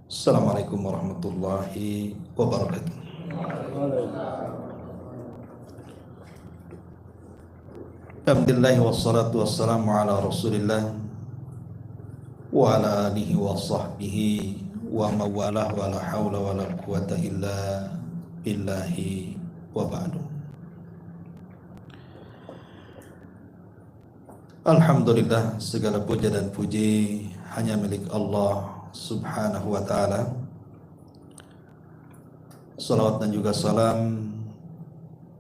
Assalamualaikum warahmatullahi wabarakatuh. Alhamdulillah wassalatu wassalamu ala rasulillah wa ala alihi wa sahbihi wa mawalah wa la hawla wa la quwata illa billahi wa ba'du. Alhamdulillah, segala puja dan puji hanya milik Allah Subhanahu wa ta'ala. Salawat dan juga salam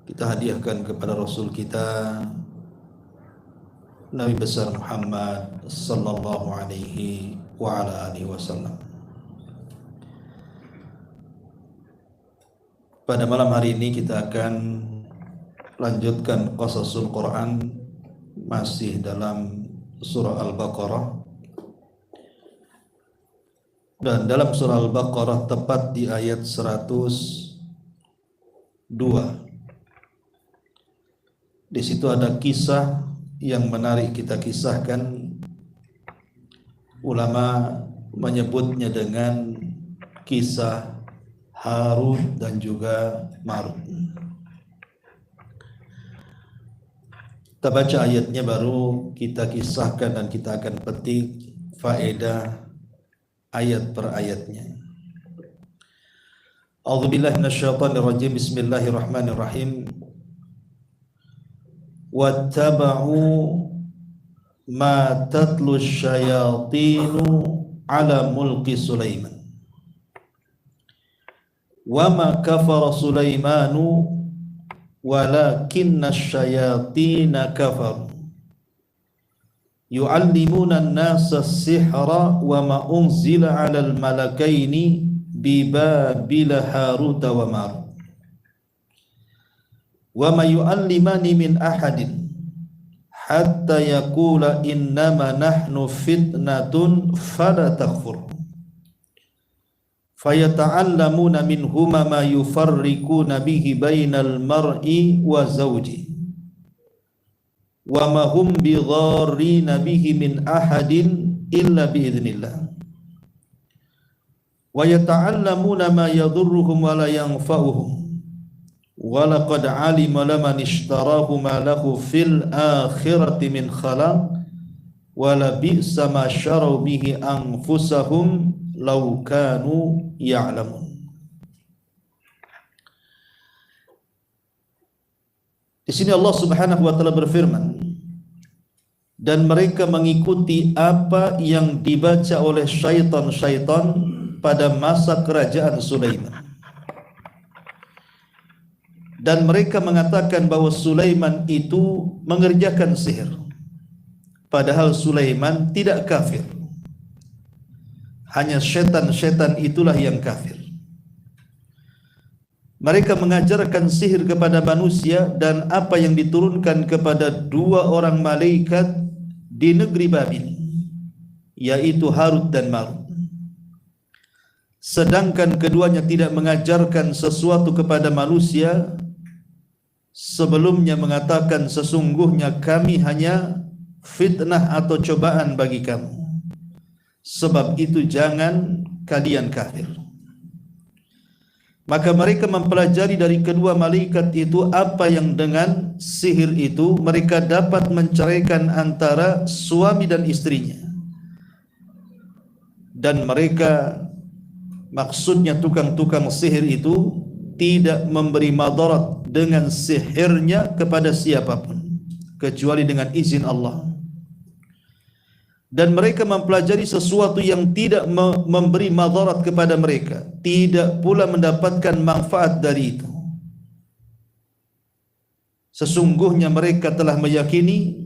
kita hadiahkan kepada Rasul kita Nabi besar Muhammad sallallahu alaihi wa ala alihi wasallam. Pada malam hari ini kita akan lanjutkan qasasul Quran, masih dalam surah Al-Baqarah. Dan dalam surah Al-Baqarah tepat di ayat 102. Di situ ada kisah yang menarik kita kisahkan. Ulama menyebutnya dengan kisah Harut dan juga Marut. Kita baca ayatnya baru kita kisahkan dan kita akan petik faedah ayat per ayatnya. A'udzubillahi minasyaitonir rajim. Bismillahirrahmanirrahim. Wattaba'u ma tatlu syayatinu ala mulki Sulaiman. Wa ma kafara Sulaimanu walakinna syayatina kafaru yu'allimuna an-nasa as-sihra wa ma unzila 'alal malakaini bi Babila Harut wa Marut wa ma yu'allimani min ahadin hatta yaqula innama nahnu fitnatun fala takfur fayata'allamuna minhuma ma yufarriquna bihi bainal mar'i wa zawji wa ma hum bidharrina bihi min ahadin illa biidznillah wa yata'allamuna ma yadhurruhum wa la yanfa'uhum wa laqad 'alima laman ishtarahu ma lahu fil akhirati min khalaq wa la bi'sa ma syaraw bihi anfusahum law kanu ya'lamun. Di sini Allah Subhanahu wa taala berfirman, dan mereka mengikuti apa yang dibaca oleh syaitan-syaitan pada masa kerajaan Sulaiman. Dan mereka mengatakan bahwa Sulaiman itu mengerjakan sihir, padahal Sulaiman tidak kafir. Hanya setan-setan itulah yang kafir. Mereka mengajarkan sihir kepada manusia dan apa yang diturunkan kepada dua orang malaikat di negeri Babil, yaitu Harut dan Marut. Sedangkan keduanya tidak mengajarkan sesuatu kepada manusia, sebelumnya mengatakan sesungguhnya kami hanya fitnah atau cobaan bagi kamu. Sebab itu jangan kalian kafir. Maka mereka mempelajari dari kedua malaikat itu apa yang dengan sihir itu mereka dapat menceraikan antara suami dan istrinya. Dan mereka, maksudnya tukang-tukang sihir itu, tidak memberi madarat dengan sihirnya kepada siapapun kecuali dengan izin Allah. Dan mereka mempelajari sesuatu yang tidak memberi madarat kepada mereka, tidak pula mendapatkan manfaat dari itu. Sesungguhnya mereka telah meyakini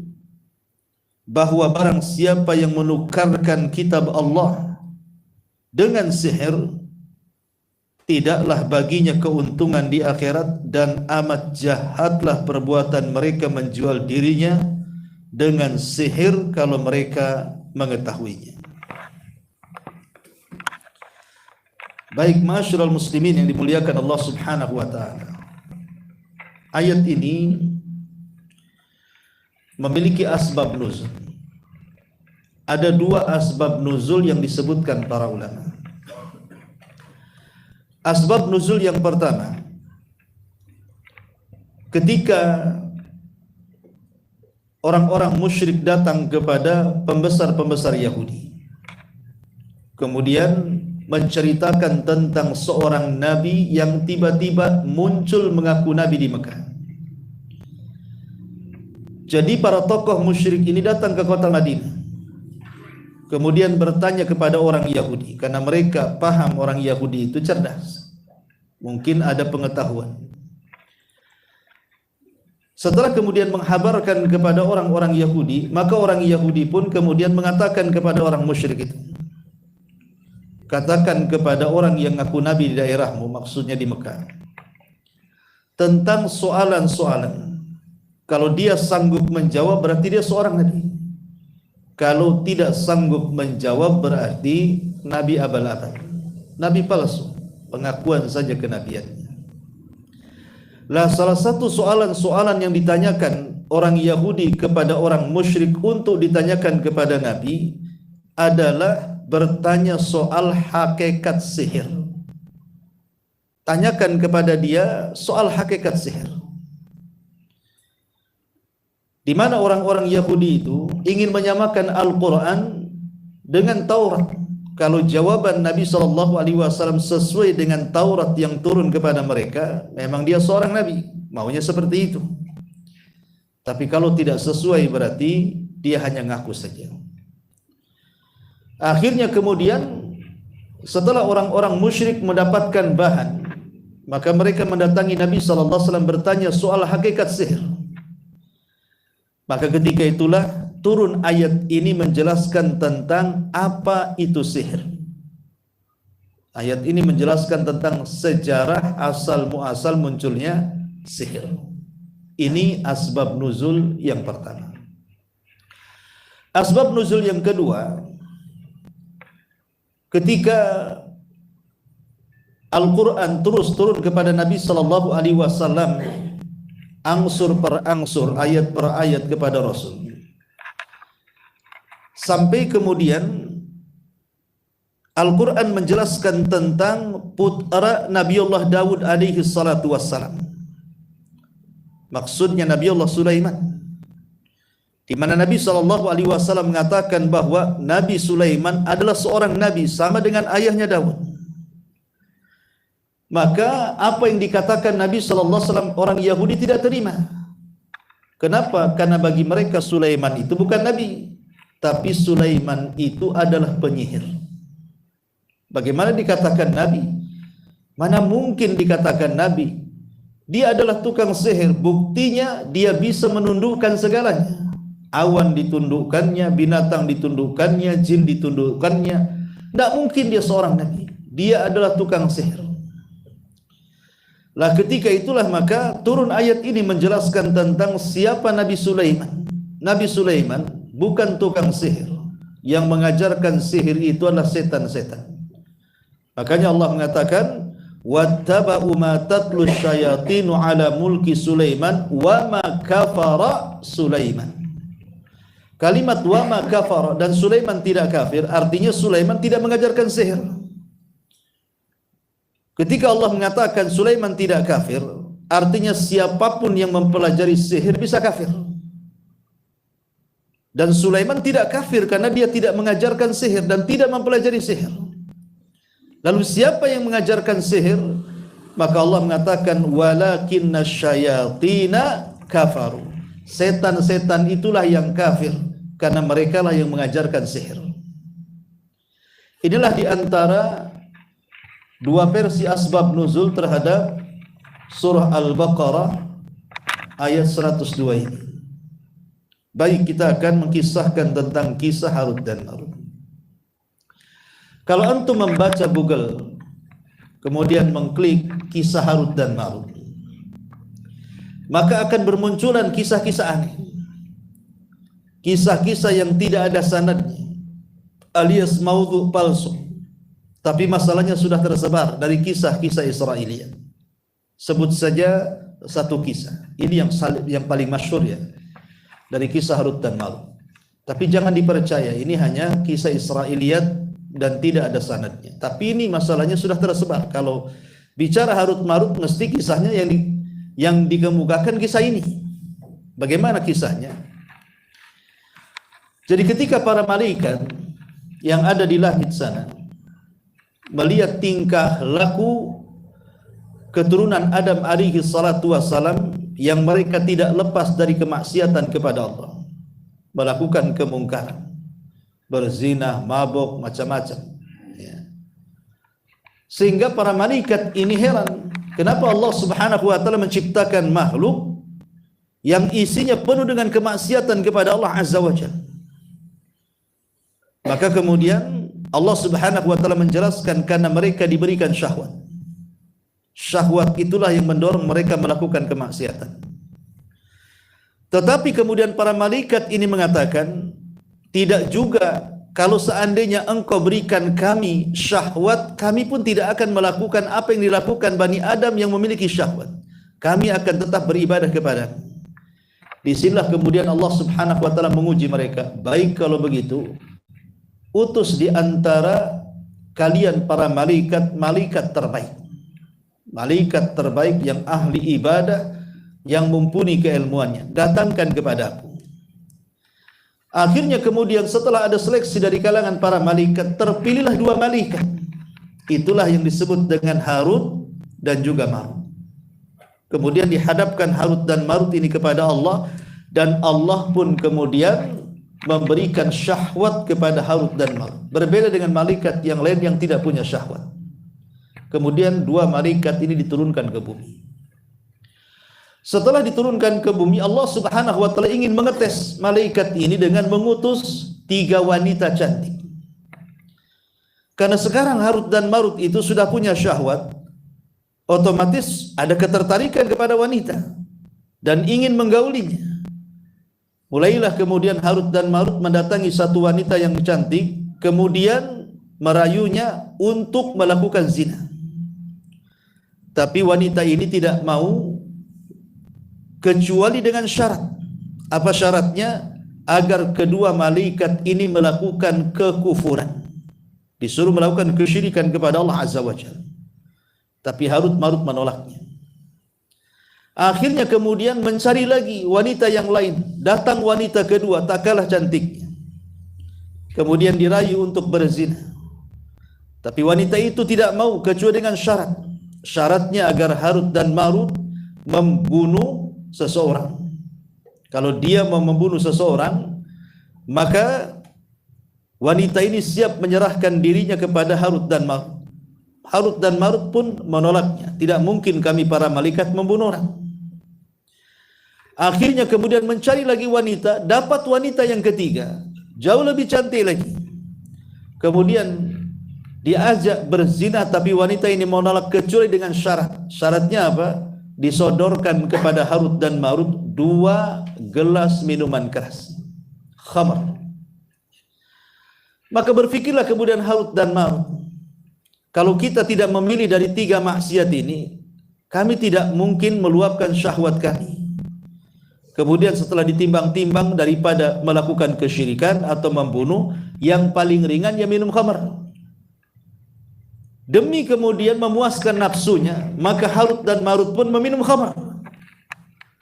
bahwa barang siapa yang menukarkan kitab Allah dengan sihir, tidaklah baginya keuntungan di akhirat, dan amat jahatlah perbuatan mereka menjual dirinya dengan sihir kalau mereka mengetahuinya. Baik ma'asyiral muslimin yang dimuliakan Allah Subhanahu wa taala. Ayat ini memiliki asbab nuzul. Ada dua asbab nuzul yang disebutkan para ulama. Asbab nuzul yang pertama, ketika orang-orang musyrik datang kepada pembesar-pembesar Yahudi, kemudian menceritakan tentang seorang nabi yang tiba-tiba muncul mengaku nabi di Mekah. Jadi para tokoh musyrik ini datang ke kota Madinah, kemudian bertanya kepada orang Yahudi, karena mereka paham orang Yahudi itu cerdas, mungkin ada pengetahuan. Setelah kemudian menghabarkan kepada orang-orang Yahudi, maka orang Yahudi pun kemudian mengatakan kepada orang musyrik itu, katakan kepada orang yang ngaku nabi di daerahmu, maksudnya di Mekah, tentang soalan-soalan. Kalau dia sanggup menjawab berarti dia seorang nabi. Kalau tidak sanggup menjawab berarti nabi abal-abal, nabi palsu, pengakuan saja kenabiannya. Lah salah satu soalan-soalan yang ditanyakan orang Yahudi kepada orang musyrik untuk ditanyakan kepada nabi adalah bertanya soal hakikat sihir. Tanyakan kepada dia soal hakikat sihir. Di mana orang-orang Yahudi itu ingin menyamakan Al-Quran dengan Taurat. Kalau jawaban Nabi SAW sesuai dengan Taurat yang turun kepada mereka, memang dia seorang Nabi, maunya seperti itu. Tapi kalau tidak sesuai berarti dia hanya ngaku saja. Akhirnya kemudian setelah orang-orang musyrik mendapatkan bahan, maka mereka mendatangi Nabi SAW bertanya soal hakikat sihir. Maka ketika itulah turun ayat ini menjelaskan tentang apa itu sihir. Ayat ini menjelaskan tentang sejarah asal muasal munculnya sihir. Ini asbab nuzul yang pertama. Asbab nuzul yang kedua, ketika Al-Quran terus turun kepada Nabi SAW angsur per angsur, ayat per ayat kepada Rasul, sampai kemudian Al-Quran menjelaskan tentang putra Nabiullah Daud alaihi salatu wassalam, maksudnya Nabiullah Sulaiman, di mana Nabi SAW mengatakan bahwa Nabi Sulaiman adalah seorang nabi sama dengan ayahnya Daud. Maka apa yang dikatakan Nabi SAW orang Yahudi tidak terima. Kenapa? Karena bagi mereka Sulaiman itu bukan nabi, tapi Sulaiman itu adalah penyihir. Bagaimana dikatakan nabi? Mana mungkin dikatakan nabi? Dia adalah tukang sihir. Buktinya dia bisa menundukkan segalanya. Awan ditundukkannya, binatang ditundukkannya, jin ditundukkannya. Tidak mungkin dia seorang nabi. Dia adalah tukang sihir. Lah ketika itulah maka turun ayat ini menjelaskan tentang siapa Nabi Sulaiman. Nabi Sulaiman bukan tukang sihir. Yang mengajarkan sihir itu adalah setan-setan. Makanya Allah mengatakan, wattaba'u ma tatlu syayatinu ala mulki Sulaiman wa ma kafara Sulaiman. Kalimat wa ma kafara dan Sulaiman tidak kafir artinya Sulaiman tidak mengajarkan sihir. Ketika Allah mengatakan Sulaiman tidak kafir, artinya siapapun yang mempelajari sihir bisa kafir. Dan Sulaiman tidak kafir karena dia tidak mengajarkan sihir dan tidak mempelajari sihir. Lalu siapa yang mengajarkan sihir? Maka Allah mengatakan walakinna syayatina kafaru. Setan-setan itulah yang kafir karena mereka lah yang mengajarkan sihir. Inilah di antara dua versi asbab nuzul terhadap surah Al-Baqarah ayat 102 ini. Baik, kita akan mengkisahkan tentang kisah Harut dan Marut. Kalau antum membaca Google kemudian mengklik kisah Harut dan Marut, maka akan bermunculan kisah-kisah aneh, kisah-kisah yang tidak ada sanadnya alias maudhu palsu. Tapi masalahnya sudah tersebar dari kisah-kisah Israiliyat. Sebut saja satu kisah. Ini yang paling masyhur ya, dari kisah Harut dan Marut. Tapi jangan dipercaya, ini hanya kisah Israiliyat dan tidak ada sanadnya. Tapi ini masalahnya sudah tersebar. Kalau Bicara Harut Marut mesti kisahnya yang dikemukakan kisah ini. Bagaimana kisahnya? Jadi ketika para malaikat yang ada di langit sana melihat tingkah laku keturunan Adam alaihi salatu wassalam yang mereka tidak lepas dari kemaksiatan kepada Allah, melakukan kemungkaran, berzina, mabuk, macam-macam, ya. Sehingga para malaikat ini heran, kenapa Allah subhanahu wa ta'ala menciptakan makhluk yang isinya penuh dengan kemaksiatan kepada Allah azza wa jalla. Maka kemudian Allah subhanahu wa ta'ala menjelaskan karena mereka diberikan syahwat. Syahwat itulah yang mendorong mereka melakukan kemaksiatan. Tetapi kemudian para malaikat ini mengatakan, tidak juga, kalau seandainya engkau berikan kami syahwat, kami pun tidak akan melakukan apa yang dilakukan Bani Adam yang memiliki syahwat. Kami akan tetap beribadah kepada. Disinilah kemudian Allah subhanahu wa ta'ala menguji mereka. Baik kalau begitu, utus di antara kalian para malaikat terbaik. Malaikat terbaik yang ahli ibadah, yang mumpuni keilmuannya, datangkan kepadaku. Akhirnya kemudian setelah ada seleksi dari kalangan para malaikat, terpilihlah 2 malaikat. Itulah yang disebut dengan Harut dan juga Marut. Kemudian dihadapkan Harut dan Marut ini kepada Allah, dan Allah pun kemudian memberikan syahwat kepada Harut dan Marut. Berbeda dengan malaikat yang lain yang tidak punya syahwat. Kemudian 2 malaikat ini diturunkan ke bumi. Setelah diturunkan ke bumi, Allah subhanahu wa ta'ala ingin mengetes malaikat ini dengan mengutus 3 wanita cantik. Karena sekarang Harut dan Marut itu sudah punya syahwat, otomatis ada ketertarikan kepada wanita dan ingin menggaulinya. Mulailah kemudian Harut dan Marut mendatangi satu wanita yang cantik, kemudian merayunya untuk melakukan zina. Tapi wanita ini tidak mau, kecuali dengan syarat. Apa syaratnya? Agar kedua malaikat ini melakukan kekufuran, disuruh melakukan kesyirikan kepada Allah azza wa jalla. Tapi Harut Marut menolaknya. Akhirnya kemudian mencari lagi wanita yang lain. Datang wanita kedua, tak kalah cantiknya. Kemudian dirayu untuk berzina. Tapi wanita itu tidak mau, kecuali dengan syarat. Syaratnya agar Harut dan Marut membunuh seseorang. Kalau dia mau membunuh seseorang, maka wanita ini siap menyerahkan dirinya kepada Harut dan Marut. Harut dan Marut pun menolaknya. Tidak mungkin kami para malaikat membunuh orang. Akhirnya kemudian mencari lagi wanita, dapat wanita yang ketiga, jauh lebih cantik lagi. Kemudian diajak berzina, tapi wanita ini menolak kecuali dengan syarat. Syaratnya apa? Disodorkan kepada Harut dan Marut 2 gelas minuman keras, khamar. Maka berfikirlah kemudian Harut dan Marut, kalau kita tidak memilih dari 3 maksiat ini, kami tidak mungkin meluapkan syahwat kami. Kemudian setelah ditimbang-timbang daripada melakukan kesyirikan atau membunuh, yang paling ringan ya minum khamar. Demi kemudian memuaskan nafsunya, maka Harut dan Marut pun meminum khamar.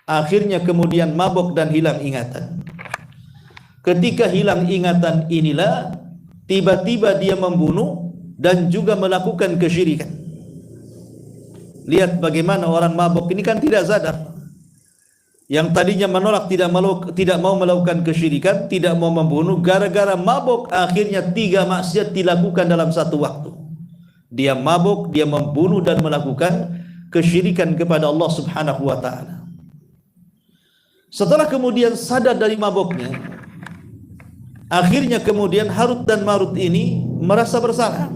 Akhirnya kemudian mabuk dan hilang ingatan. Ketika hilang ingatan inilah tiba-tiba dia membunuh dan juga melakukan kesyirikan. Lihat bagaimana orang mabuk ini kan tidak sadar. Yang tadinya menolak, tidak mau melakukan kesyirikan, tidak mau membunuh, gara-gara mabuk akhirnya 3 maksiat dilakukan dalam satu waktu. Dia mabuk, dia membunuh dan melakukan kesyirikan kepada Allah subhanahu wa ta'ala. Setelah kemudian sadar dari mabuknya, akhirnya kemudian Harut dan Marut ini merasa bersalah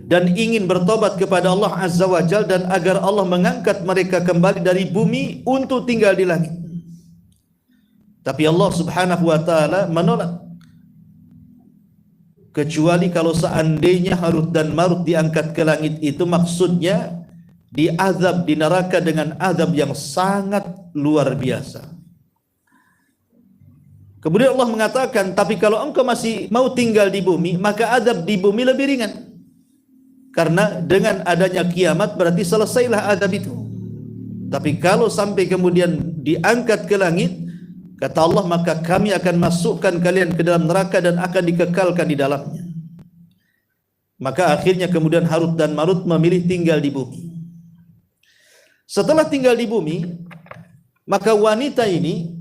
dan ingin bertobat kepada Allah azza wa jalla, dan agar Allah mengangkat mereka kembali dari bumi untuk tinggal di langit. Tapi Allah subhanahu wa ta'ala menolak, kecuali kalau seandainya Harut dan Marut diangkat ke langit, itu maksudnya diazab di neraka dengan azab yang sangat luar biasa. Kemudian Allah mengatakan, tapi kalau engkau masih mau tinggal di bumi, maka azab di bumi lebih ringan. karena dengan adanya kiamat berarti selesailah azab itu. Tapi kalau sampai kemudian diangkat ke langit, kata Allah, maka kami akan masukkan kalian ke dalam neraka dan akan dikekalkan di dalamnya. Maka akhirnya kemudian Harut dan Marut memilih tinggal di bumi. Setelah tinggal di bumi, maka wanita ini,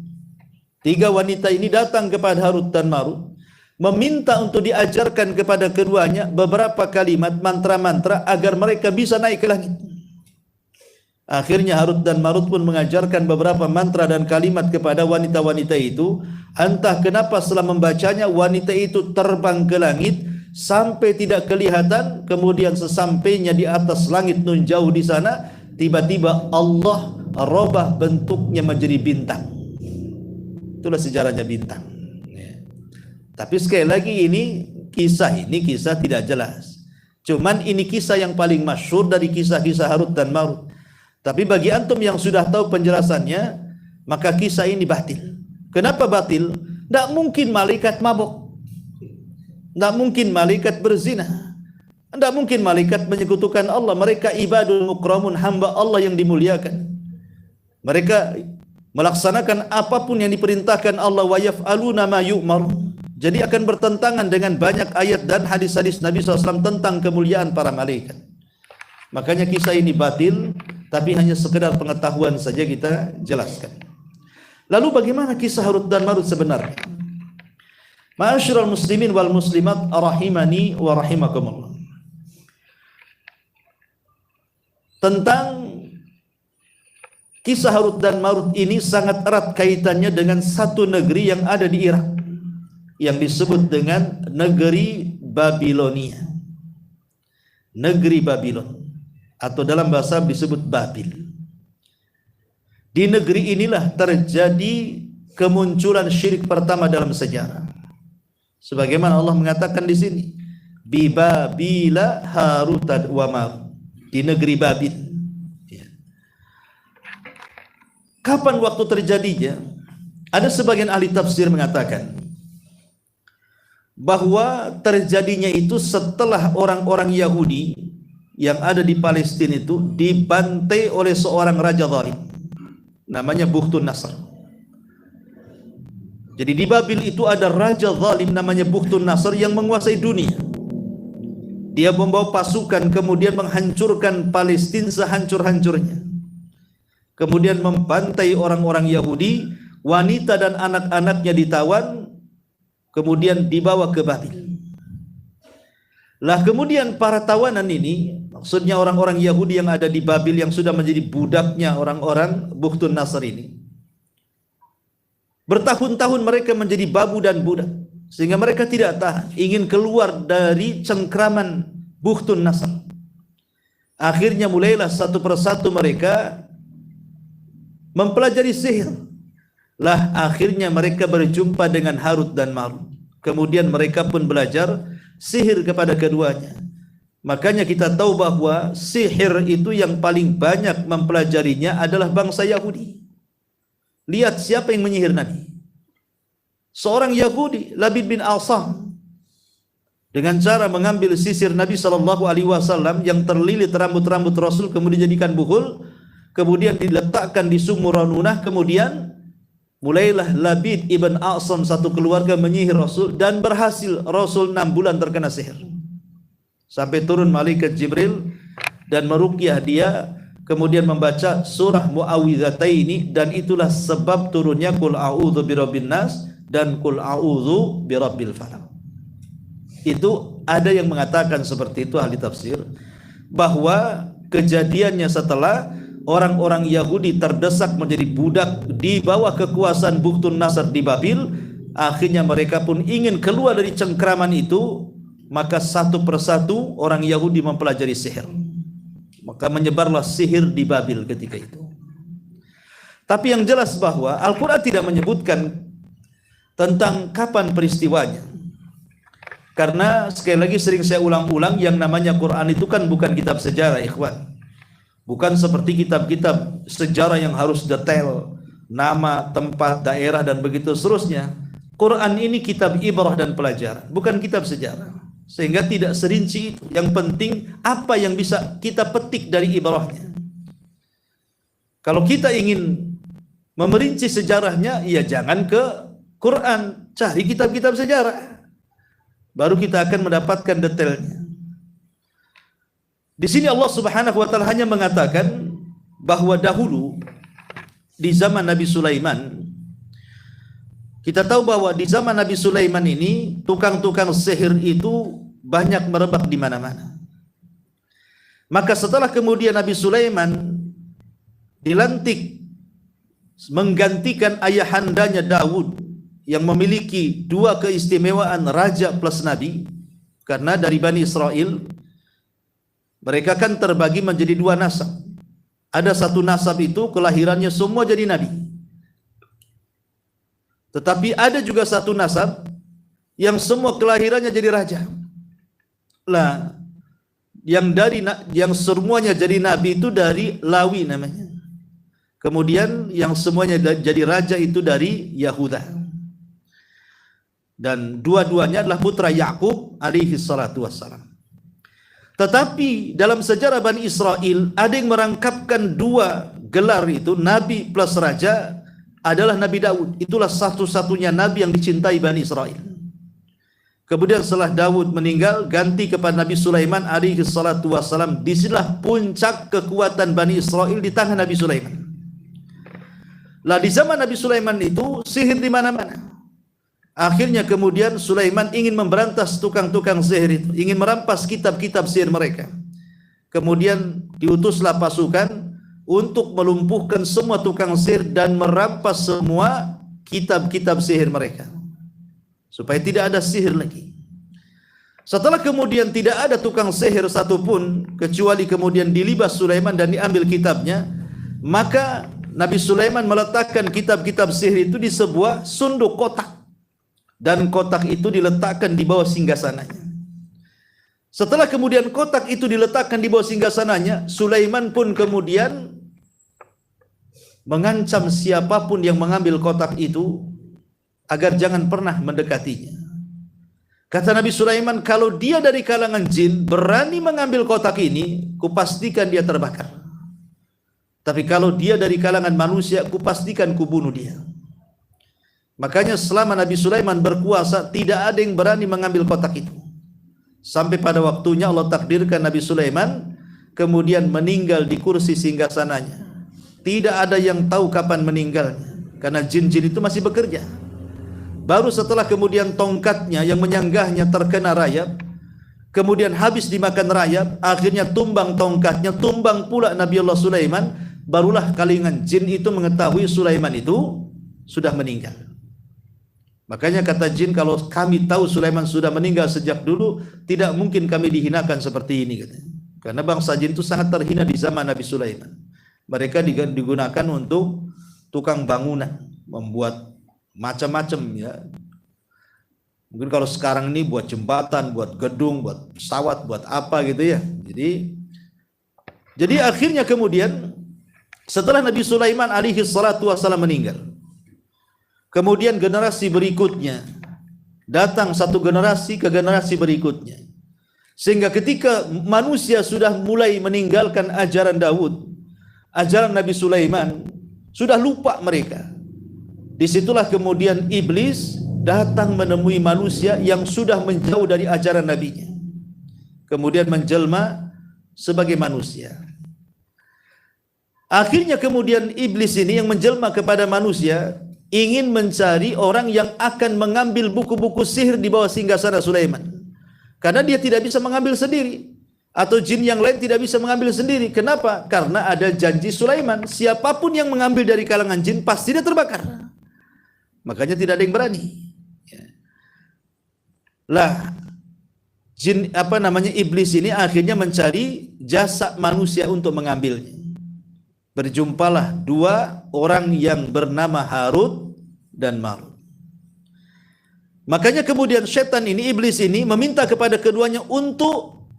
3 wanita ini datang kepada Harut dan Marut, meminta untuk diajarkan kepada keduanya beberapa kalimat mantra-mantra agar mereka bisa naik ke langit. Akhirnya Harut dan Marut pun mengajarkan beberapa mantra dan kalimat kepada wanita-wanita itu. Entah kenapa setelah membacanya, wanita itu terbang ke langit sampai tidak kelihatan. Kemudian sesampainya di atas langit nun jauh di sana, tiba-tiba Allah rubah bentuknya menjadi bintang. Itulah sejarahnya bintang. Tapi sekali lagi ini kisah tidak jelas. Cuman ini kisah yang paling masyhur dari kisah-kisah Harut dan Marut. Tapi bagi antum yang sudah tahu penjelasannya, maka kisah ini batil. Kenapa batil? Tidak mungkin malaikat mabuk, tidak mungkin malaikat berzina, tidak mungkin malaikat menyekutukan Allah. Mereka ibadul mukramun, hamba Allah yang dimuliakan. Mereka melaksanakan apapun yang diperintahkan Allah, wa yaf'aluna ma yu'marun. Jadi akan bertentangan dengan banyak ayat dan hadis-hadis Nabi SAW tentang kemuliaan para malaikat. Makanya kisah ini batil, tapi hanya sekedar pengetahuan saja kita jelaskan. Lalu bagaimana kisah Harut dan Marut sebenarnya? Ma'asyiral muslimin wal muslimat rahimani wa rahimakumullah. Tentang kisah Harut dan Marut ini sangat erat kaitannya dengan satu negeri yang ada di Irak, yang disebut dengan negeri Babilonia. Negeri Babilon, atau dalam bahasa disebut Babil. Di negeri inilah terjadi kemunculan syirik pertama dalam sejarah. Sebagaimana Allah mengatakan di sini, bi Babila Harut wa Marut, di negeri Babil. Kapan waktu terjadinya? Ada sebagian ahli tafsir mengatakan bahwa terjadinya itu setelah orang-orang Yahudi yang ada di Palestina itu dibantai oleh seorang raja zalim, namanya Bukhtun Nasr. Jadi di Babil itu ada raja zalim namanya Bukhtun Nasr yang menguasai dunia. Dia membawa pasukan kemudian menghancurkan Palestina sehancur-hancurnya. Kemudian membantai orang-orang Yahudi, wanita dan anak-anaknya ditawan, kemudian dibawa ke Babil. Lah kemudian para tawanan ini, maksudnya orang-orang Yahudi yang ada di Babil yang sudah menjadi budaknya orang-orang Bukhtun Nasr ini, bertahun-tahun mereka menjadi babu dan budak, sehingga mereka tidak tahan, ingin keluar dari cengkraman Bukhtun Nasr. Akhirnya mulailah satu persatu mereka mempelajari sihir. Lah akhirnya mereka berjumpa dengan Harut dan Marut. Kemudian mereka pun belajar sihir kepada keduanya. Makanya kita tahu bahwa sihir itu yang paling banyak mempelajarinya adalah bangsa Yahudi. Lihat siapa yang menyihir Nabi. Seorang Yahudi, Labid bin Al-Sam, dengan cara mengambil sisir Nabi SAW yang terlilit rambut-rambut Rasul, kemudian dijadikan buhul, kemudian diletakkan di sumur Ranunah. Kemudian mulailah Labid ibn A'sam satu keluarga menyihir Rasul, dan berhasil. Rasul 6 bulan terkena sihir, sampai turun malaikat Jibril dan meruqyah dia, kemudian membaca surah Muawwidhataini, dan itulah sebab turunnya Qul a'udzu birabbin nas dan Qul a'udzu birabbil falaq. Itu ada yang mengatakan seperti itu ahli tafsir, bahwa kejadiannya setelah orang-orang Yahudi terdesak menjadi budak di bawah kekuasaan Bukhtun Nasr di Babil. Akhirnya mereka pun ingin keluar dari cengkraman itu, maka satu persatu orang Yahudi mempelajari sihir. Maka menyebarlah sihir di Babil ketika itu. Tapi yang jelas bahwa Al-Quran tidak menyebutkan tentang kapan peristiwanya. Karena sekali lagi sering saya ulang-ulang, yang namanya Quran itu kan bukan kitab sejarah, ikhwan. Bukan seperti kitab-kitab sejarah yang harus detail, nama, tempat, daerah, dan begitu seterusnya. Quran ini kitab ibrah dan pelajaran, bukan kitab sejarah. sehingga tidak serinci itu. Yang penting apa yang bisa kita petik dari ibrahnya. Kalau kita ingin memerinci sejarahnya, ya jangan ke Quran, cari kitab-kitab sejarah. Baru kita akan mendapatkan detailnya. Di sini Allah Subhanahu wa taala hanya mengatakan bahwa dahulu di zaman Nabi Sulaiman, kita tahu bahwa di zaman Nabi Sulaiman ini tukang-tukang sihir itu banyak merebak di mana-mana. Maka setelah kemudian Nabi Sulaiman dilantik menggantikan ayahandanya Daud yang memiliki dua keistimewaan raja plus nabi, karena dari Bani Israel mereka kan terbagi menjadi dua nasab. Ada satu nasab itu kelahirannya semua jadi nabi. Tetapi ada juga satu nasab yang semua kelahirannya jadi raja. Lah, yang semuanya jadi nabi itu dari Lawi namanya. Kemudian yang semuanya jadi raja itu dari Yahuda. Dan dua-duanya adalah putra Yakub alaihi salatu wassalam. Tetapi dalam sejarah Bani Israel ada yang merangkapkan dua gelar itu, nabi plus raja, adalah Nabi Daud. Itulah satu-satunya nabi yang dicintai Bani Israel. Kemudian setelah Daud meninggal, ganti kepada Nabi Sulaiman alaihi salatu wassalam. Disinilah puncak kekuatan Bani Israel di tangan Nabi Sulaiman. Lah di zaman Nabi Sulaiman itu sihir di mana-mana. Akhirnya kemudian Sulaiman ingin memberantas tukang-tukang sihir itu, ingin merampas kitab-kitab sihir mereka. Kemudian diutuslah pasukan untuk melumpuhkan semua tukang sihir dan merampas semua kitab-kitab sihir mereka, supaya tidak ada sihir lagi. Setelah kemudian tidak ada tukang sihir satupun, kecuali kemudian dilibas Sulaiman dan diambil kitabnya, maka Nabi Sulaiman meletakkan kitab-kitab sihir itu di sebuah sunduk kotak. Dan kotak itu diletakkan di bawah singgasananya. Setelah kemudian kotak itu diletakkan di bawah singgasananya, Sulaiman pun kemudian mengancam siapapun yang mengambil kotak itu agar jangan pernah mendekatinya. Kata Nabi Sulaiman, kalau dia dari kalangan jin berani mengambil kotak ini, kupastikan dia terbakar. Tapi kalau dia dari kalangan manusia, kupastikan kubunuh dia. Makanya selama Nabi Sulaiman berkuasa, tidak ada yang berani mengambil kotak itu. Sampai pada waktunya Allah takdirkan Nabi Sulaiman kemudian meninggal di kursi singgasananya. Tidak ada yang tahu kapan meninggalnya, karena jin-jin itu masih bekerja. Baru setelah kemudian tongkatnya yang menyanggahnya terkena rayap, kemudian habis dimakan rayap, akhirnya tumbang tongkatnya, tumbang pula Nabi Allah Sulaiman. Barulah kalangan jin itu mengetahui Sulaiman itu sudah meninggal. Makanya kata jin, kalau kami tahu Sulaiman sudah meninggal sejak dulu, tidak mungkin kami dihinakan seperti ini, katanya. Karena bangsa jin itu sangat terhina di zaman Nabi Sulaiman. Mereka digunakan untuk tukang bangunan, membuat macam-macam ya. Mungkin kalau sekarang ini buat jembatan, buat gedung, buat pesawat, buat apa gitu ya. Jadi akhirnya kemudian setelah Nabi Sulaiman alaihi salatu wassalam meninggal, kemudian generasi berikutnya datang, satu generasi ke generasi berikutnya, sehingga ketika manusia sudah mulai meninggalkan ajaran Daud, ajaran Nabi Sulaiman, sudah lupa mereka. Disitulah kemudian iblis datang menemui manusia yang sudah menjauh dari ajaran nabinya, kemudian menjelma sebagai manusia. Akhirnya kemudian iblis ini yang menjelma kepada manusia ingin mencari orang yang akan mengambil buku-buku sihir di bawah singgasana Sulaiman, karena dia tidak bisa mengambil sendiri, atau jin yang lain tidak bisa mengambil sendiri. Kenapa? Karena ada janji Sulaiman, siapapun yang mengambil dari kalangan jin pasti dia terbakar. Makanya tidak ada yang berani. Lah, jin iblis ini akhirnya mencari jasa manusia untuk mengambilnya. Berjumpalah dua orang yang bernama Harut dan Marut. Makanya kemudian setan ini, iblis ini meminta kepada keduanya untuk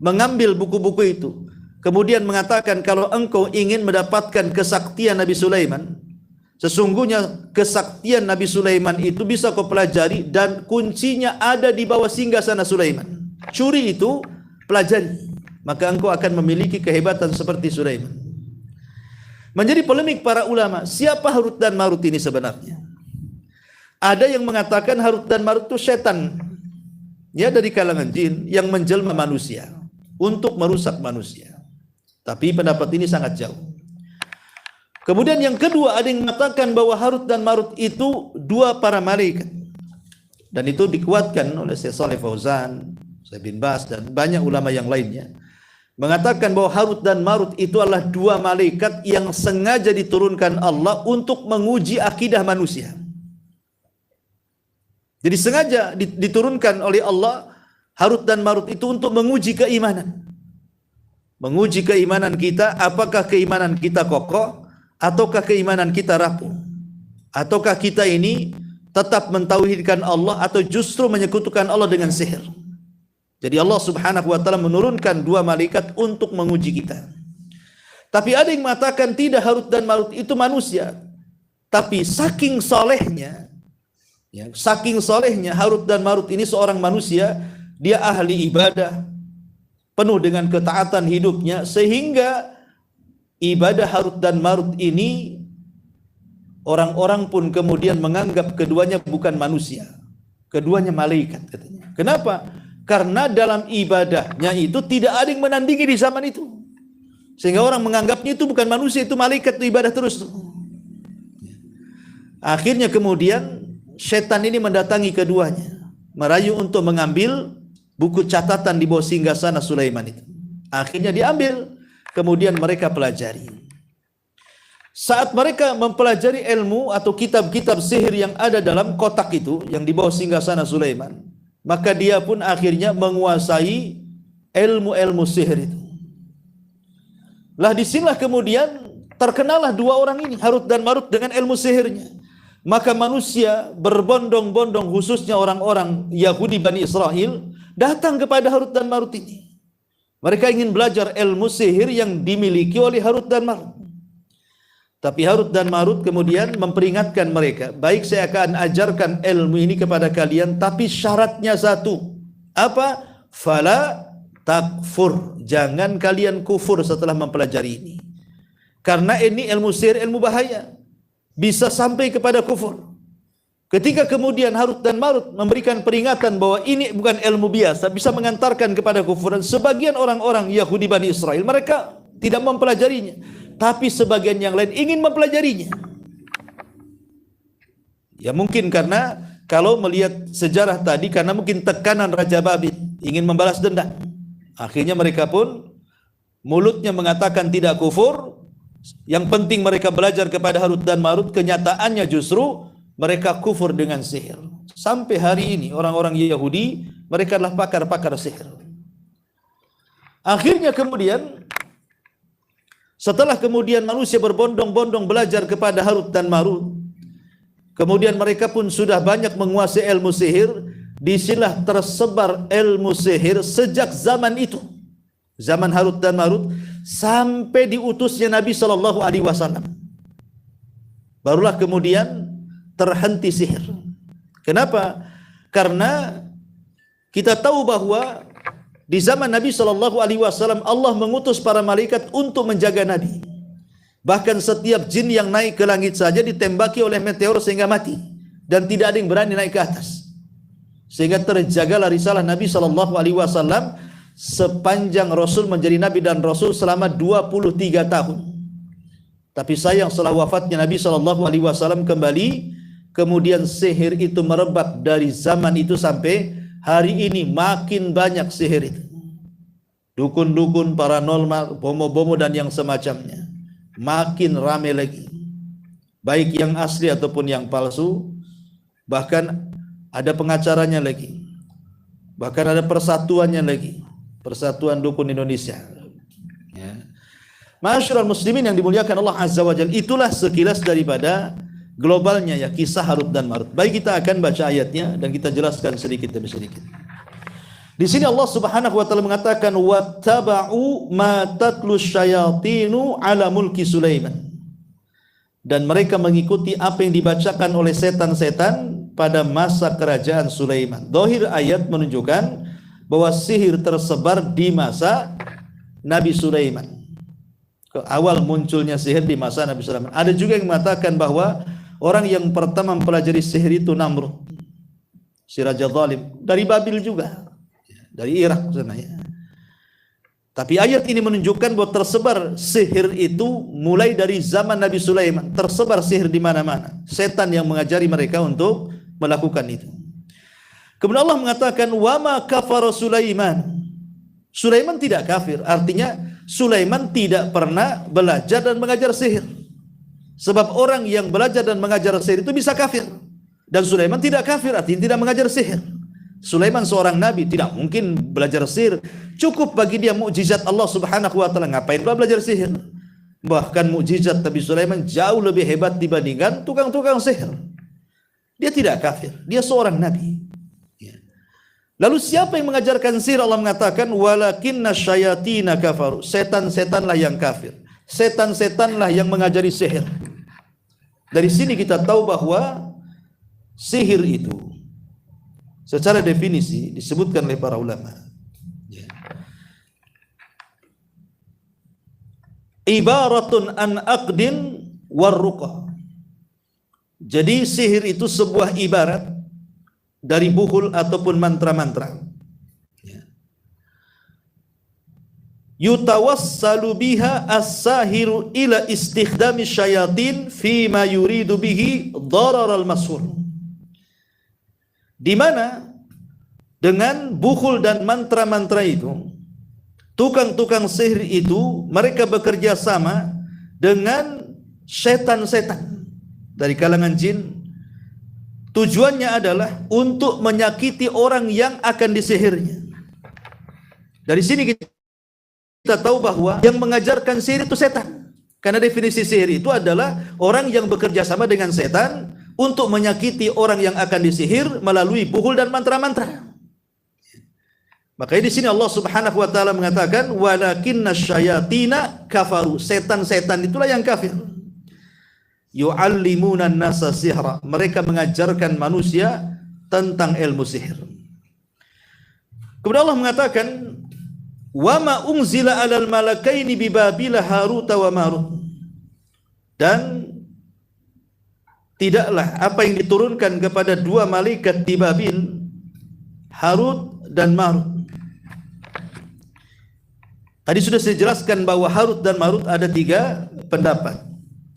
mengambil buku-buku itu. Kemudian mengatakan, kalau engkau ingin mendapatkan kesaktian Nabi Sulaiman, sesungguhnya kesaktian Nabi Sulaiman itu bisa kau pelajari dan kuncinya ada di bawah singgasana Sulaiman. curi itu pelajari, maka engkau akan memiliki kehebatan seperti Sulaiman. Menjadi polemik para ulama, siapa Harut dan Marut ini sebenarnya? Ada yang mengatakan Harut dan Marut itu setan, ya, dari kalangan jin yang menjelma manusia untuk merusak manusia. Tapi pendapat ini sangat jauh. Kemudian yang kedua, ada yang mengatakan bahwa Harut dan Marut itu dua para malaikat. Dan itu dikuatkan oleh Syekh Shalih Fauzan, Syekh bin Baz, dan banyak ulama yang lainnya. Mengatakan bahwa Harut dan Marut itu adalah dua malaikat yang sengaja diturunkan Allah untuk menguji akidah manusia. Jadi sengaja diturunkan oleh Allah Harut dan Marut itu untuk menguji keimanan. Menguji keimanan kita, apakah keimanan kita kokoh ataukah keimanan kita rapuh? Ataukah kita ini tetap mentauhidkan Allah atau justru menyekutukan Allah dengan sihir? Jadi Allah Subhanahu wa taala menurunkan dua malaikat untuk menguji kita. Tapi ada yang mengatakan tidak, Harut dan Marut itu manusia. Tapi saking solehnya, ya, saking solehnya Harut dan Marut ini seorang manusia, dia ahli ibadah, penuh dengan ketaatan hidupnya, sehingga ibadah Harut dan Marut ini orang-orang pun kemudian menganggap keduanya bukan manusia, keduanya malaikat katanya. Kenapa? Karena dalam ibadahnya itu tidak ada yang menandingi di zaman itu, sehingga orang menganggapnya itu bukan manusia, itu malaikat, itu ibadah terus. Akhirnya kemudian setan ini mendatangi keduanya, merayu untuk mengambil buku catatan di bawah singgasana Sulaiman itu. Akhirnya diambil, kemudian mereka pelajari. Saat mereka mempelajari ilmu atau kitab-kitab sihir yang ada dalam kotak itu, yang di bawah singgasana Sulaiman, maka dia pun akhirnya menguasai ilmu-ilmu sihir itu. Lah disinilah kemudian terkenalah dua orang ini, Harut dan Marut, dengan ilmu sihirnya. Maka manusia berbondong-bondong, khususnya orang-orang Yahudi Bani Israel, datang kepada Harut dan Marut ini. Mereka ingin belajar ilmu sihir yang dimiliki oleh Harut dan Marut. Tapi Harut dan Marut kemudian memperingatkan mereka, baik, saya akan ajarkan ilmu ini kepada kalian, tapi syaratnya satu. Apa? Fala takfur. Jangan kalian kufur setelah mempelajari ini. Karena ini ilmu sihir, ilmu bahaya. Bisa sampai kepada kufur. Ketika kemudian Harut dan Marut memberikan peringatan bahwa ini bukan ilmu biasa, bisa mengantarkan kepada kufuran, sebagian orang-orang Yahudi Bani Israel, mereka tidak mempelajarinya. Tapi sebagian yang lain ingin mempelajarinya. Ya mungkin karena kalau melihat sejarah tadi, karena mungkin tekanan Raja Babil ingin membalas dendam. Akhirnya mereka pun mulutnya mengatakan tidak kufur. Yang penting mereka belajar kepada Harut dan Marut. Kenyataannya justru mereka kufur dengan sihir. Sampai hari ini orang-orang Yahudi, mereka adalah pakar-pakar sihir. Akhirnya kemudian, setelah kemudian manusia berbondong-bondong belajar kepada Harut dan Marut, kemudian mereka pun sudah banyak menguasai ilmu sihir. Disinilah tersebar ilmu sihir sejak zaman itu, zaman Harut dan Marut, sampai diutusnya Nabi SAW. Barulah kemudian terhenti sihir. Kenapa? Karena kita tahu bahwa di zaman Nabi SAW Allah mengutus para malaikat untuk menjaga Nabi. Bahkan setiap jin yang naik ke langit saja ditembaki oleh meteor sehingga mati, dan tidak ada yang berani naik ke atas. Sehingga terjagalah risalah Nabi SAW sepanjang Rasul menjadi Nabi dan Rasul selama 23 tahun. Tapi sayang, setelah wafatnya Nabi SAW kembali, kemudian sihir itu merebak dari zaman itu sampai hari ini. Makin banyak sihir itu, dukun-dukun, paranormal, bomo-bomo dan yang semacamnya, makin ramai lagi, baik yang asli ataupun yang palsu. Bahkan ada pengacaranya lagi, bahkan ada persatuannya lagi, Persatuan Dukun Indonesia. Ya. Ma'asyiral muslimin yang dimuliakan Allah Azza wa Jalla, itulah sekilas daripada globalnya ya kisah Harut dan Marut. Baik, kita akan baca ayatnya dan kita jelaskan sedikit demi sedikit. Di sini Allah Subhanahu wa taala mengatakan wattaba'u ma tatlu syayatinu ala mulki Sulaiman. Dan mereka mengikuti apa yang dibacakan oleh setan-setan pada masa kerajaan Sulaiman. Zahir ayat menunjukkan bahwa sihir tersebar di masa Nabi Sulaiman. Awal munculnya sihir di masa Nabi Sulaiman. Ada juga yang mengatakan bahwa orang yang pertama mempelajari sihir itu Namrud, si raja zalim, dari Babil juga, dari Irak sebenarnya. Tapi ayat ini menunjukkan bahwa tersebar sihir itu mulai dari zaman Nabi Sulaiman. Tersebar sihir di mana-mana. Setan yang mengajari mereka untuk melakukan itu. Kemudian Allah mengatakan, "Wa ma kafara Sulaiman." Sulaiman tidak kafir. Artinya Sulaiman tidak pernah belajar dan mengajar sihir. Sebab orang yang belajar dan mengajar sihir itu bisa kafir. Dan Sulaiman tidak kafir, artinya tidak mengajar sihir. Sulaiman seorang nabi, tidak mungkin belajar sihir. Cukup bagi dia mukjizat Allah Subhanahu wa taala. Ngapain pula belajar sihir? Bahkan mukjizat Nabi Sulaiman jauh lebih hebat dibandingkan tukang-tukang sihir. Dia tidak kafir, dia seorang nabi. Lalu siapa yang mengajarkan sihir? Allah mengatakan, "Walakinna syayatina kafaru." Setan-setanlah yang kafir. Setan-setanlah yang mengajari sihir. Dari sini kita tahu bahwa sihir itu secara definisi disebutkan oleh para ulama, ibaratun an aqdin warruqa. Jadi sihir itu sebuah ibarat dari buhul ataupun mantra-mantra. Yutawassalu biha as-sahiru ila istikhdami syayatin fi ma yuridu bihi darar al-mashur. Di mana dengan buhul dan mantra-mantra itu, tukang-tukang sihir itu mereka bekerja sama dengan setan-setan dari kalangan jin. Tujuannya adalah untuk menyakiti orang yang akan disihirnya. Dari sini kita tahu bahwa yang mengajarkan sihir itu setan. Karena definisi sihir itu adalah orang yang bekerja sama dengan setan untuk menyakiti orang yang akan disihir melalui buhul dan mantra-mantra. Makanya di sini Allah Subhanahu wa taala mengatakan, "Walakinna syayatina kafaru." Setan-setan itulah yang kafir. Yu'allimuna an-nasa sihra. Mereka mengajarkan manusia tentang ilmu sihir. Kemudian Allah mengatakan, "Wa ma unzila 'alal malakaini bi Babil Harut wa Marut." Dan tidaklah apa yang diturunkan kepada dua malaikat di Babil, Harut dan Marut. Tadi sudah saya jelaskan bahwa Harut dan Marut ada tiga pendapat.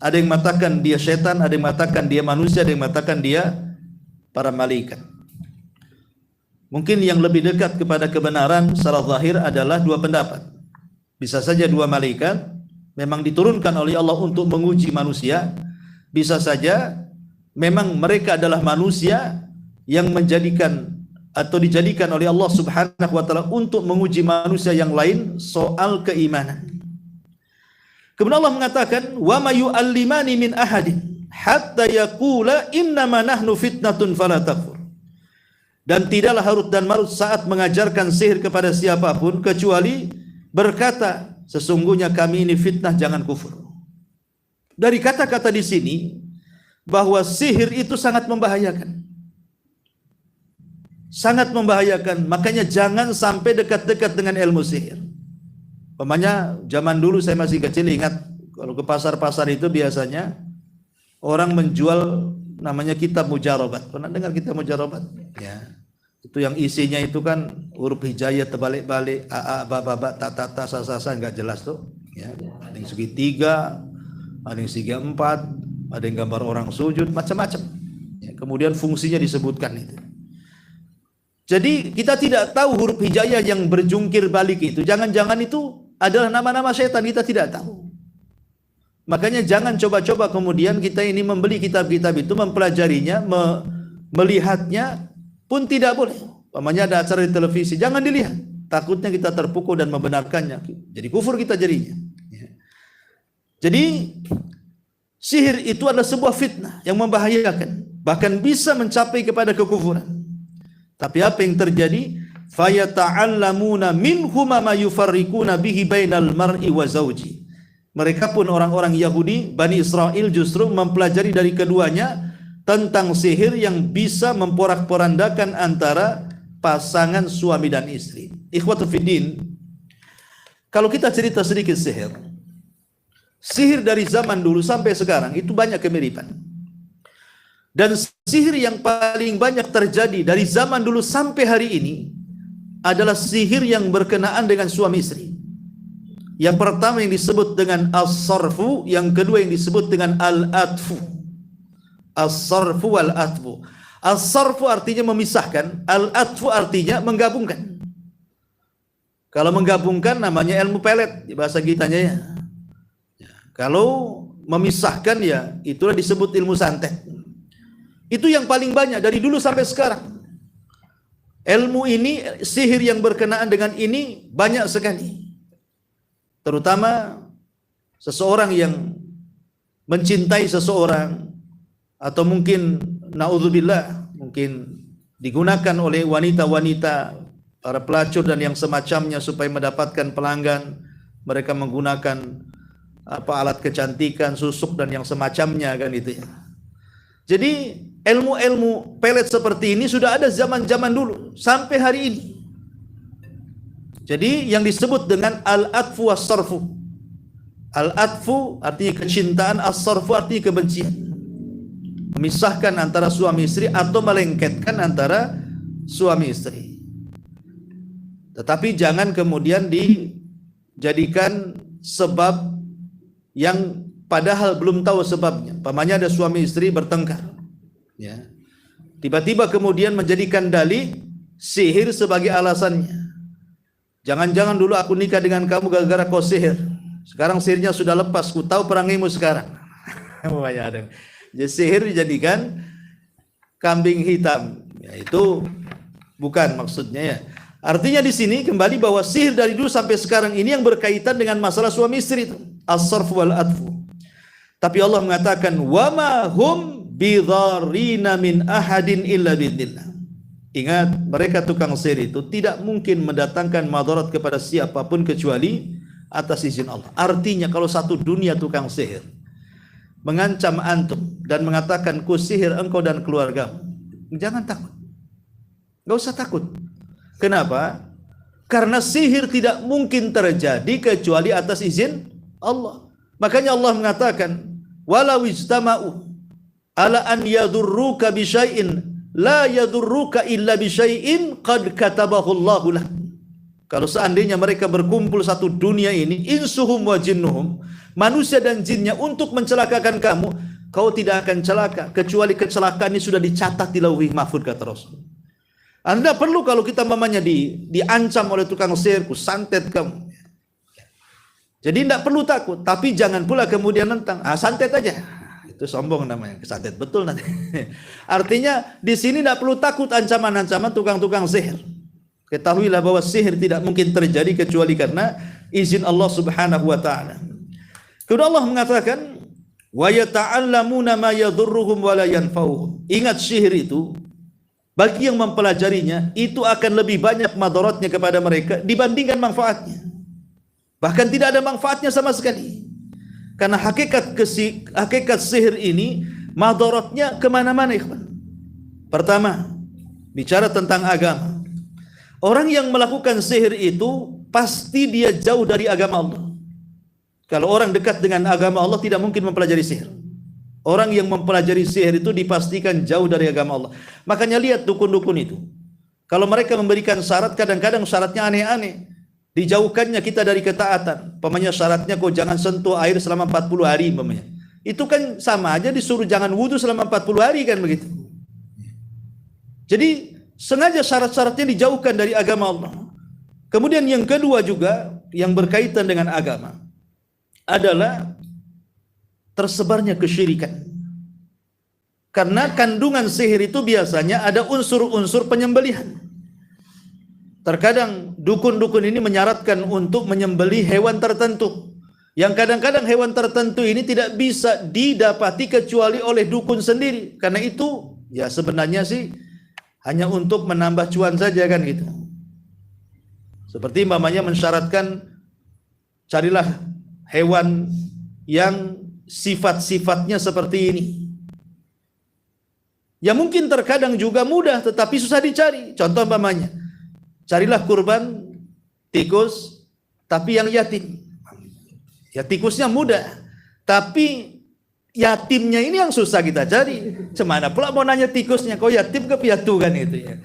Ada yang mengatakan dia setan, ada yang mengatakan dia manusia, ada yang mengatakan dia para malaikat. Mungkin yang lebih dekat kepada kebenaran secara zahir adalah dua pendapat. Bisa saja dua malaikat memang diturunkan oleh Allah untuk menguji manusia. Bisa saja memang mereka adalah manusia yang menjadikan atau dijadikan oleh Allah Subhanahu wa taala untuk menguji manusia yang lain soal keimanan. Kemudian Allah mengatakan, "Wa ma yu'allimani min ahadin hatta yaqula innama nahnu fitnatun fala takfur." Dan tidaklah Harut dan Marut saat mengajarkan sihir kepada siapapun kecuali berkata, "Sesungguhnya kami ini fitnah, jangan kufur." Dari kata-kata di sini bahwa sihir itu sangat membahayakan. Sangat membahayakan, makanya jangan sampai dekat-dekat dengan ilmu sihir. Umpamanya zaman dulu saya masih kecil ingat kalau ke pasar-pasar itu biasanya orang menjual namanya kitab mujarobat. Pernah dengar kitab mujarobat? Ya. Itu yang isinya itu kan huruf hijaiyah terbalik-balik, a ba ta ta ta sa sa sa, enggak jelas tuh. Ya. Ada yang segitiga, ada yang segitiga empat, ada yang gambar orang sujud, macam-macam. Ya. Kemudian fungsinya disebutkan itu. Jadi kita tidak tahu huruf hijaiyah yang berjungkir balik itu. Jangan-jangan itu adalah nama-nama setan, kita tidak tahu. Makanya jangan coba-coba kemudian kita ini membeli kitab-kitab itu, mempelajarinya, melihatnya pun tidak boleh. Umpamanya ada acara di televisi, jangan dilihat. Takutnya kita terpukul dan membenarkannya. Jadi kufur kita jadinya. Jadi sihir itu adalah sebuah fitnah yang membahayakan, bahkan bisa mencapai kepada kekufuran. Tapi apa yang terjadi? Fayata'allamuna minhuma ma yufarriquna bihi bainal mar'i wa zawji. Mereka pun orang-orang Yahudi, Bani Israel justru mempelajari dari keduanya tentang sihir yang bisa memporak-porandakan antara pasangan suami dan istri. Ikhwatu fiddin, kalau kita cerita sedikit sihir dari zaman dulu sampai sekarang itu banyak kemiripan. Dan sihir yang paling banyak terjadi dari zaman dulu sampai hari ini adalah sihir yang berkenaan dengan suami istri. Yang pertama yang disebut dengan as-sarfu, yang kedua yang disebut dengan al-atfu. As-sarfu wal-atfu. As-sarfu artinya memisahkan, al-atfu artinya menggabungkan. Kalau menggabungkan namanya ilmu pelet di bahasa kitanya ya. Kalau memisahkan ya itulah disebut ilmu santet. Itu yang paling banyak dari dulu sampai sekarang. Ilmu ini, sihir yang berkenaan dengan ini banyak sekali. Terutama seseorang yang mencintai seseorang, atau mungkin naudzubillah, mungkin digunakan oleh wanita-wanita, para pelacur dan yang semacamnya supaya mendapatkan pelanggan. Mereka menggunakan alat kecantikan, susuk dan yang semacamnya kan itu ya. Jadi ilmu-ilmu pelet seperti ini sudah ada zaman-zaman dulu sampai hari ini. Jadi yang disebut dengan al-atfu was-sarfu. Al-atfu artinya kecintaan, as-sarfu artinya kebencian. Memisahkan antara suami istri atau melengketkan antara suami istri. Tetapi jangan kemudian dijadikan sebab yang padahal belum tahu sebabnya. Pamannya ada suami istri bertengkar, ya. Tiba-tiba kemudian menjadikan dalih sihir sebagai alasannya. Jangan-jangan dulu aku nikah dengan kamu gara-gara kau sihir. Sekarang sihirnya sudah lepas, ku tahu perangimu sekarang. Jadi sihir dijadikan kambing hitam. Ya, itu bukan maksudnya ya. Artinya di sini kembali bahwa sihir dari dulu sampai sekarang ini yang berkaitan dengan masalah suami istri itu, as-sarf wal atfu. Tapi Allah mengatakan wa ma hum bidharrina min ahadin illa biidznillah. Ingat, mereka tukang sihir itu tidak mungkin mendatangkan madarat kepada siapapun kecuali atas izin Allah. Artinya kalau satu dunia tukang sihir mengancam antum dan mengatakan ku sihir engkau dan keluargamu, jangan takut. Enggak usah takut. Kenapa? Karena sihir tidak mungkin terjadi kecuali atas izin Allah. Makanya Allah mengatakan, walau ijtama'u ala an yadurruka bi syai'in la yadurruka illa bi syai'in qad katabahu Allahu lak. Kalau seandainya mereka berkumpul satu dunia ini, insuhum wa jinnuhum, manusia dan jinnya untuk mencelakakan kamu, kau tidak akan celaka kecuali kecelakaan ini sudah dicatat di Lauhul Mahfuz, kata Rasul. Anda perlu kalau kita mamanya diancam oleh tukang sihir, ku santet kamu. Jadi tidak perlu takut, tapi jangan pula kemudian nentang. Santet aja. Itu sombong namanya, santet betul nanti. Artinya di sini tidak perlu takut ancaman-ancaman tukang-tukang sihir. Ketahuilah bahwa sihir tidak mungkin terjadi kecuali karena izin Allah Subhanahu wa taala. Kemudian Allah mengatakan, wa yata'allamuna ma yadurruhum wa la yanfa'uhum. Ingat, sihir itu bagi yang mempelajarinya itu akan lebih banyak madaratnya kepada mereka dibandingkan manfaatnya. Bahkan tidak ada manfaatnya sama sekali. Karena hakikat sihir ini madaratnya kemana-mana, ikhwan. Pertama, bicara tentang agama. Orang yang melakukan sihir itu pasti dia jauh dari agama Allah. Kalau orang dekat dengan agama Allah tidak mungkin mempelajari sihir. Orang yang mempelajari sihir itu dipastikan jauh dari agama Allah. Makanya lihat dukun-dukun itu. Kalau mereka memberikan syarat, kadang-kadang syaratnya aneh-aneh. Dijauhkannya kita dari ketaatan. Pemanya syaratnya kau jangan sentuh air selama 40 hari. Pemanya. Itu kan sama aja disuruh jangan wudhu selama 40 hari kan begitu. Jadi sengaja syarat-syaratnya dijauhkan dari agama Allah. Kemudian yang kedua juga yang berkaitan dengan agama adalah tersebarnya kesyirikan. Karena kandungan sihir itu biasanya ada unsur-unsur penyembelihan. Terkadang dukun-dukun ini menyaratkan untuk menyembelih hewan tertentu. Yang kadang-kadang hewan tertentu ini tidak bisa didapati kecuali oleh dukun sendiri. Karena itu ya sebenarnya sih hanya untuk menambah cuan saja kan gitu. Seperti mamanya mensyaratkan carilah hewan yang sifat-sifatnya seperti ini. yang mungkin terkadang juga mudah tetapi susah dicari. Contoh umpamanya, carilah kurban tikus tapi yang yatim. Ya tikusnya mudah, tapi yatimnya ini yang susah kita cari. Cemana pula mau nanya tikusnya, kau yatim ke piatu kan itu ya.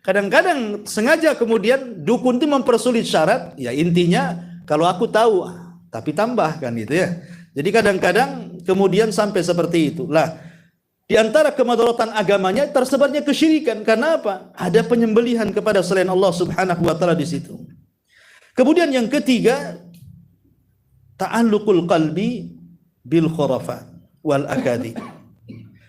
Kadang-kadang sengaja kemudian dukun itu mempersulit syarat. Ya intinya kalau aku tahu, tapi tambahkan gitu ya. Jadi kadang-kadang kemudian sampai seperti itu. Lah, di antara kemadaratan agamanya tersebarnya kesyirikan. Karena apa? Ada penyembelihan kepada selain Allah Subhanahu wa taala di situ. Kemudian yang ketiga, ta'alluqul qalbi bil khurafat wal akadi.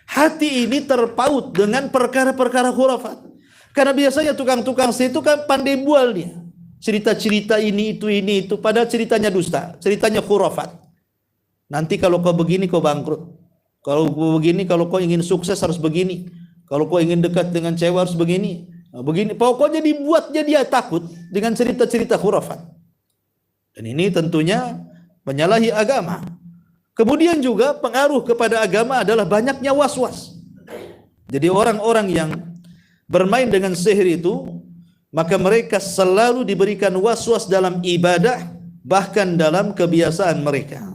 Hati ini terpaut dengan perkara-perkara khurafat. Karena biasanya tukang-tukang sihir itu kan pandai bual dia. Cerita-cerita ini itu, padahal ceritanya dusta, ceritanya khurafat. Nanti kalau kau begini kau bangkrut. Kalau kau begini, kalau kau ingin sukses harus begini. Kalau kau ingin dekat dengan cewek harus begini. Begini, pokoknya dibuatnya dia takut dengan cerita-cerita khurafat. Dan ini tentunya menyalahi agama. Kemudian juga pengaruh kepada agama adalah banyaknya was-was. Jadi orang-orang yang bermain dengan sihir itu, maka mereka selalu diberikan was-was dalam ibadah, bahkan dalam kebiasaan mereka.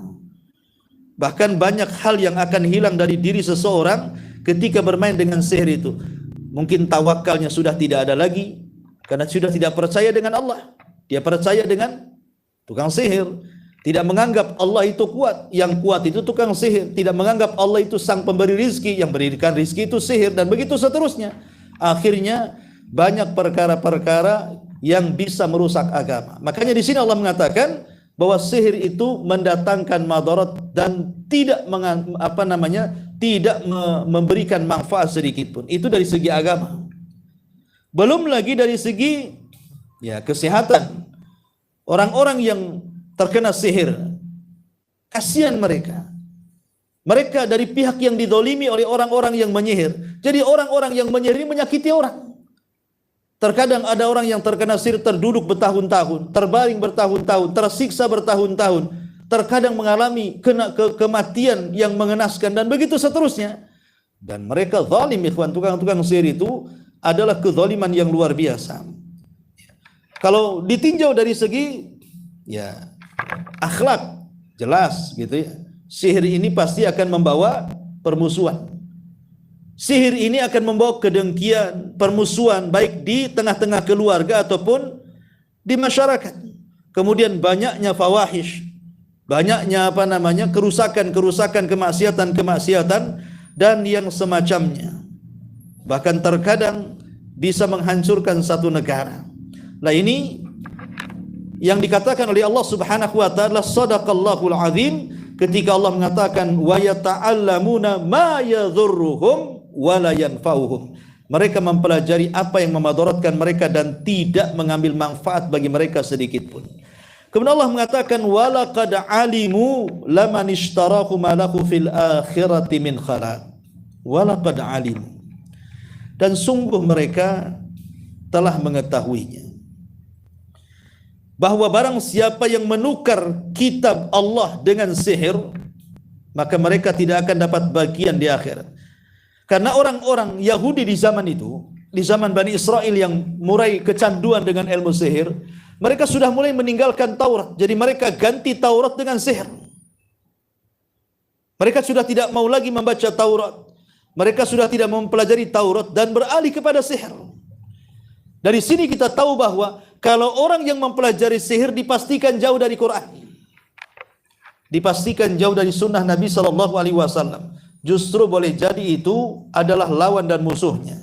Bahkan banyak hal yang akan hilang dari diri seseorang ketika bermain dengan sihir itu. Mungkin tawakalnya sudah tidak ada lagi, karena sudah tidak percaya dengan Allah. Dia percaya dengan tukang sihir. Tidak menganggap Allah itu kuat. Yang kuat itu tukang sihir. Tidak menganggap Allah itu sang pemberi rizki. Yang berikan rizki itu sihir. Dan begitu seterusnya. Akhirnya banyak perkara-perkara yang bisa merusak agama. Makanya di sini Allah mengatakan bahwa sihir itu mendatangkan madarat dan tidak memberikan manfaat sedikit pun. Itu dari segi agama. Belum lagi dari segi kesehatan. Orang-orang yang terkena sihir, kasihan mereka. Mereka dari pihak yang didolimi oleh orang-orang yang menyihir. Jadi orang-orang yang menyihir menyakiti orang. Terkadang ada orang yang terkena sihir terduduk bertahun-tahun, terbaring bertahun-tahun, tersiksa bertahun-tahun. Terkadang mengalami kematian yang mengenaskan dan begitu seterusnya. Dan mereka zalim, ikhwan. Tukang-tukang sihir itu adalah kezaliman yang luar biasa. Kalau ditinjau dari segi akhlak, jelas gitu ya. Sihir ini pasti akan membawa permusuhan. Sihir ini akan membawa kedengkian, permusuhan baik di tengah-tengah keluarga ataupun di masyarakat. Kemudian banyaknya fawahish, banyaknya kerusakan-kerusakan, kemaksiatan-kemaksiatan dan yang semacamnya. Bahkan terkadang bisa menghancurkan satu negara. Nah ini yang dikatakan oleh Allah Subhanahu wa taala, shadaqallahul azim, ketika Allah mengatakan wa yata'allamuna ma yadhurruhum wa la yanfa'uhum. Mereka mempelajari apa yang memadaratkan mereka dan tidak mengambil manfaat bagi mereka sedikit pun. Kemudian Allah mengatakan wa laqad alimu laman ishtarahu ma lahu fil akhirati min khalaq. Wa laqad alimu. Dan sungguh mereka telah mengetahuinya bahwa barang siapa yang menukar kitab Allah dengan sihir, maka mereka tidak akan dapat bagian di akhirat. Karena orang-orang Yahudi di zaman itu, di zaman Bani Israel yang mulai kecanduan dengan ilmu sihir, mereka sudah mulai meninggalkan Taurat. Jadi mereka ganti Taurat dengan sihir. Mereka sudah tidak mau lagi membaca Taurat. Mereka sudah tidak mempelajari Taurat dan beralih kepada sihir. Dari sini kita tahu bahwa kalau orang yang mempelajari sihir dipastikan jauh dari Quran, dipastikan jauh dari sunnah Nabi SAW. Justru boleh jadi itu adalah lawan dan musuhnya.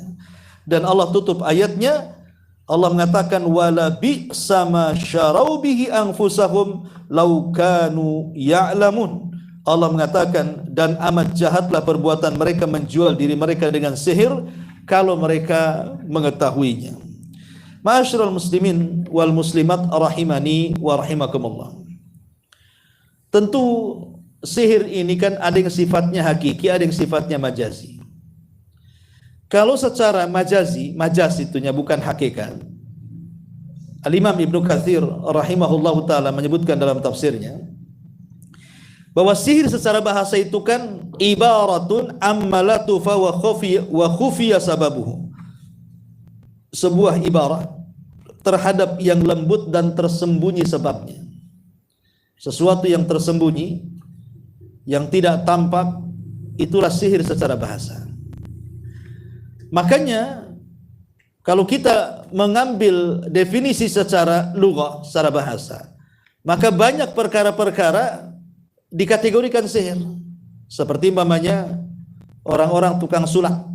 Dan Allah tutup ayatnya, Allah mengatakan wala bi'sa ma syarau bihi anfusahum law kanu ya'lamun. Allah mengatakan dan amat jahatlah perbuatan mereka menjual diri mereka dengan sihir kalau mereka mengetahuinya. Ma'asyiral muslimin wal muslimat rahimani wa rahimakumullah. Tentu sihir ini kan ada yang sifatnya hakiki, ada yang sifatnya majazi. Kalau secara majazi itunya bukan hakikat. Al-Imam Ibnu Katsir rahimahullahu taala menyebutkan dalam tafsirnya bahwa sihir secara bahasa itu kan ibaratun ammalatu fa wa khufiya sababuhu. Sebuah ibarat terhadap yang lembut dan tersembunyi sebabnya. Sesuatu yang tersembunyi, yang tidak tampak, itulah sihir secara bahasa. Makanya kalau kita mengambil definisi secara lughah, secara bahasa, maka banyak perkara-perkara dikategorikan sihir. Seperti umpamanya orang-orang tukang sulap.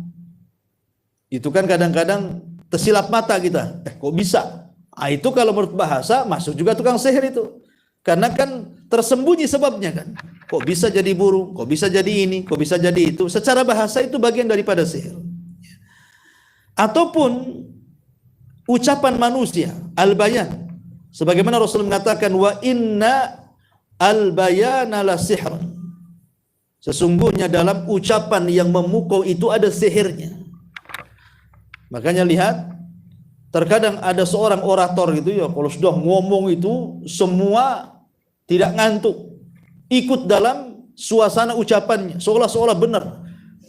Itu kan kadang-kadang tersilap mata kita. Kok bisa? Itu kalau menurut bahasa masuk juga tukang sihir itu. Karena kan tersembunyi sebabnya kan. Kok bisa jadi burung? Kok bisa jadi ini? Kok bisa jadi itu? Secara bahasa itu bagian daripada sihir. Ataupun ucapan manusia, al-bayan. Sebagaimana Rasul mengatakan, wa inna al-bayana la sihr. Sesungguhnya dalam ucapan yang memukau itu ada sihirnya. Makanya lihat, terkadang ada seorang orator gitu ya, kalau sudah ngomong itu semua tidak ngantuk, ikut dalam suasana ucapannya, seolah-olah benar.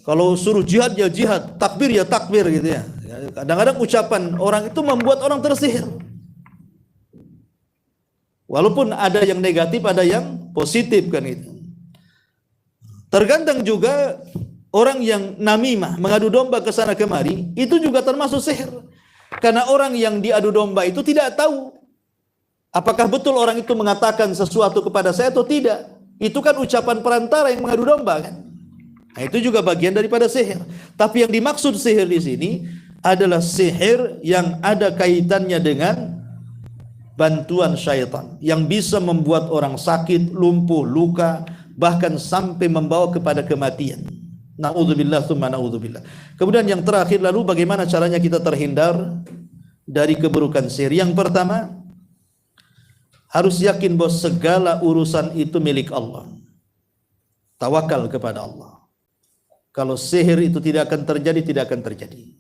Kalau suruh jihad ya jihad, takbir ya takbir gitu ya. Kadang-kadang ucapan orang itu membuat orang tersihir. Walaupun ada yang negatif, ada yang positif kan itu. Tergantung juga orang yang namimah, mengadu domba ke sana kemari, itu juga termasuk sihir. Karena orang yang diadu domba itu tidak tahu apakah betul orang itu mengatakan sesuatu kepada saya atau tidak. Itu kan ucapan perantara yang mengadu domba kan. Nah, itu juga bagian daripada sihir. Tapi yang dimaksud sihir di sini adalah sihir yang ada kaitannya dengan bantuan syaitan, yang bisa membuat orang sakit, lumpuh, luka, bahkan sampai membawa kepada kematian. Na'udzubillah tsumma na'udzubillah. Kemudian yang terakhir, lalu bagaimana caranya kita terhindar dari keburukan sihir? Yang pertama, harus yakin bahwa segala urusan itu milik Allah. Tawakal kepada Allah. Kalau sihir itu tidak akan terjadi, tidak akan terjadi.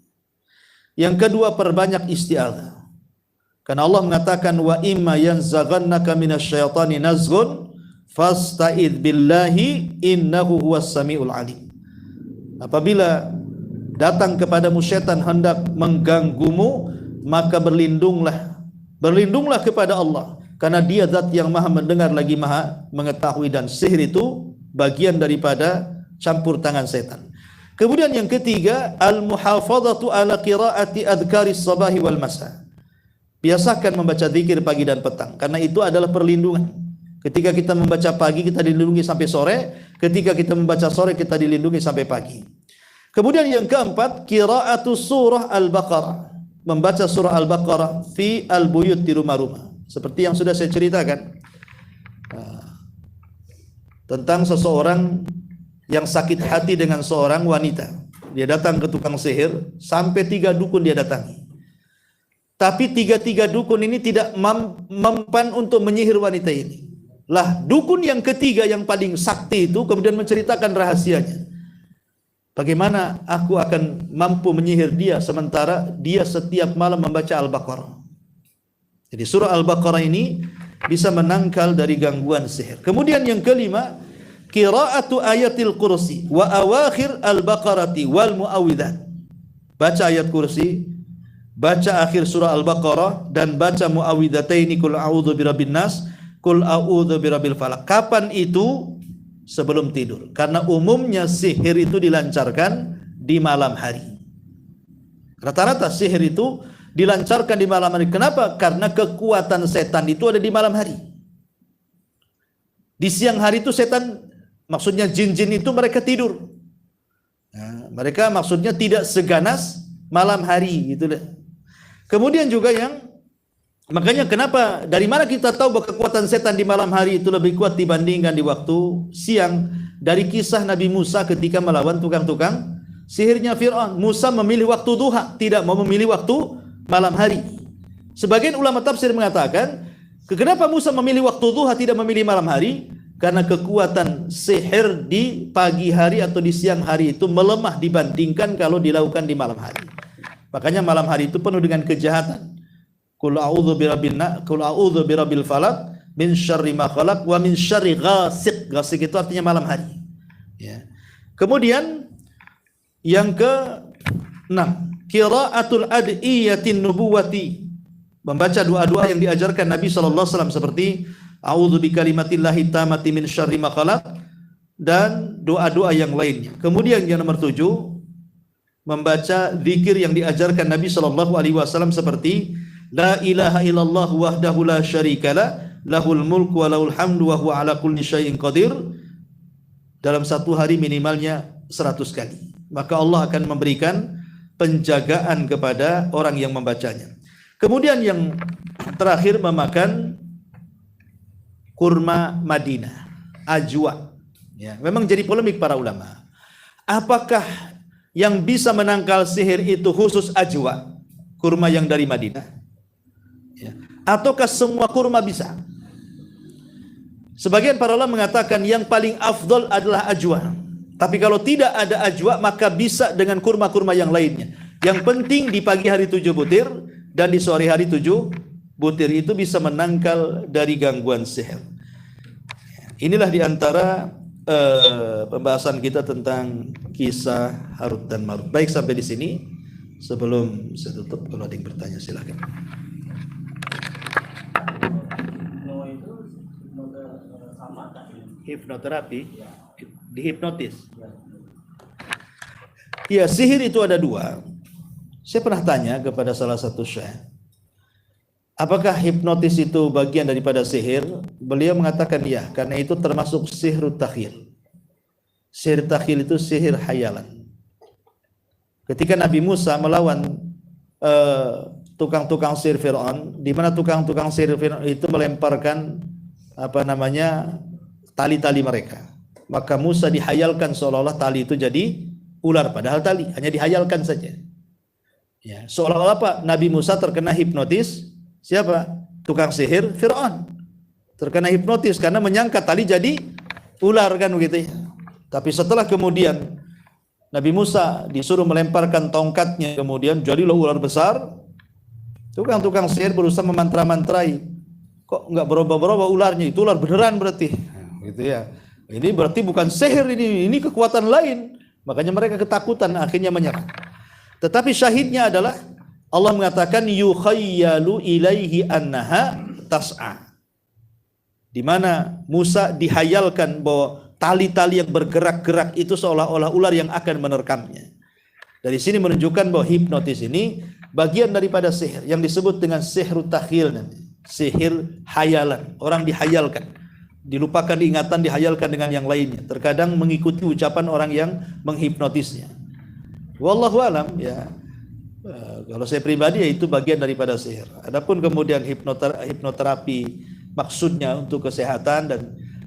Yang kedua, perbanyak isti'adzah. Karena Allah mengatakan, wa imma yanzaghannaka minasyaitani nazghun fasta'idz billahi innahu huwas samiul alim. Apabila datang kepadamu syaitan hendak mengganggumu, maka berlindunglah kepada Allah, karena Dia zat yang maha mendengar lagi maha mengetahui. Dan sihir itu bagian daripada campur tangan setan. Kemudian yang ketiga, al-muhafadzatu ala qiraati adhkaris sabahi wal masa. Biasakan membaca zikir pagi dan petang, karena itu adalah perlindungan. Ketika kita membaca pagi, kita dilindungi sampai sore. Ketika kita membaca sore, kita dilindungi sampai pagi. Kemudian yang keempat, qiraatu surah Al-Baqarah. Membaca surah Al-Baqarah fi al-buyut, di rumah-rumah. Seperti yang sudah saya ceritakan. Tentang seseorang yang sakit hati dengan seorang wanita. Dia datang ke tukang sihir, sampai 3 dukun dia datangi. Tapi 3 dukun ini tidak mempan untuk menyihir wanita ini. Lah, dukun yang ketiga yang paling sakti itu kemudian menceritakan rahasianya. Bagaimana aku akan mampu menyihir dia sementara dia setiap malam membaca Al-Baqarah. Jadi surah Al-Baqarah ini bisa menangkal dari gangguan sihir. Kemudian yang kelima, qiraatu ayatil kursi wa awakhir al-baqarati wal muawwidzat. Baca ayat kursi, baca akhir surah Al-Baqarah, dan baca muawwidzataini qul a'udzu birabbin nas, qul a'udzu birabbil falaq. Kapan itu? Sebelum tidur. Karena umumnya sihir itu dilancarkan di malam hari. Rata-rata sihir itu dilancarkan di malam hari. Kenapa? Karena kekuatan setan itu ada di malam hari. Di siang hari itu setan, maksudnya jin-jin itu mereka tidur. Nah, mereka maksudnya tidak seganas malam hari gitu deh. Kemudian juga makanya kenapa, dari mana kita tahu bahwa kekuatan setan di malam hari itu lebih kuat dibandingkan di waktu siang? Dari kisah Nabi Musa ketika melawan tukang-tukang sihirnya Fir'aun. Musa memilih waktu duha, tidak mau memilih waktu malam hari. Sebagian ulama tafsir mengatakan, kenapa Musa memilih waktu duha, tidak memilih malam hari? Karena kekuatan sihir di pagi hari atau di siang hari itu melemah dibandingkan kalau dilakukan di malam hari. Makanya malam hari itu penuh dengan kejahatan. Qul a'udzu birabbil falaq min syarri ma khalaq wa min syarri ghasiq. Ghasiq itu artinya malam hari. Ya. Kemudian yang ke-6, qiraatul adiyatin nubuwati, membaca doa-doa yang diajarkan Nabi sallallahu alaihi wasallam seperti a'udzu bikalimatillahi tammati min syarri ma khalaq dan doa-doa yang lainnya. Kemudian yang nomor 7, membaca zikir yang diajarkan Nabi sallallahu alaihi wasallam seperti la ilaha illallah wahdahu la syarikalah lahul mulku wa lahul hamdu wa huwa ala kulli syai'in qadir, dalam satu hari minimalnya 100 kali. Maka Allah akan memberikan penjagaan kepada orang yang membacanya. Kemudian yang terakhir, memakan kurma Madinah, ajwa. Ya, memang jadi polemik para ulama. Apakah yang bisa menangkal sihir itu khusus ajwa, kurma yang dari Madinah? Ya. Ataukah semua kurma bisa? Sebagian para ulama mengatakan yang paling afdol adalah ajwa. Tapi kalau tidak ada ajwa, maka bisa dengan kurma-kurma yang lainnya. Yang penting di pagi hari 7 butir dan di sore hari 7 butir itu bisa menangkal dari gangguan sihir. Inilah diantara pembahasan kita tentang kisah Harut dan Marut. Baik, sampai di sini. Sebelum saya tutup, kalau ada yang bertanya silakan. Hipnoterapi, dihipnotis. Ya, sihir itu ada 2. Saya pernah tanya kepada salah satu syekh, apakah hipnotis itu bagian daripada sihir? Beliau mengatakan ya, karena itu termasuk sihir takhil. Sihir takhil itu sihir hayalan. Ketika Nabi Musa melawan tukang-tukang sihir Fir'aun, di mana tukang-tukang sihir Fir'aun itu melemparkan tali-tali mereka. Maka Musa dihayalkan seolah-olah tali itu jadi ular, padahal tali hanya dihayalkan saja. Ya, seolah-olah apa? Nabi Musa terkena hipnotis. Siapa? Tukang sihir Fir'aun. Terkena hipnotis karena menyangka tali jadi ular, kan begitu ya. Tapi setelah kemudian Nabi Musa disuruh melemparkan tongkatnya, kemudian jadilah ular besar. Tukang-tukang sihir berusaha memantra-mantrai. Kok enggak berubah-berubah ularnya? Itu ular beneran berarti. Gitu ya. Ini berarti bukan sihir, ini kekuatan lain. Makanya mereka ketakutan, akhirnya menyerah. Tetapi syahidnya adalah Allah mengatakan yukhayyalu ilaihi annaha tas'a. Di mana Musa dihayalkan bahwa tali-tali yang bergerak-gerak itu seolah-olah ular yang akan menerkamnya. Dari sini menunjukkan bahwa hipnotis ini bagian daripada sihir yang disebut dengan sihir takhil, sihir hayalan. Orang dihayalkan, dilupakan ingatan, dihayalkan dengan yang lainnya. Terkadang mengikuti ucapan orang yang menghipnotisnya. Wallahu alam ya. Kalau saya pribadi ya itu bagian daripada sihir. Adapun kemudian hipnoterapi maksudnya untuk kesehatan dan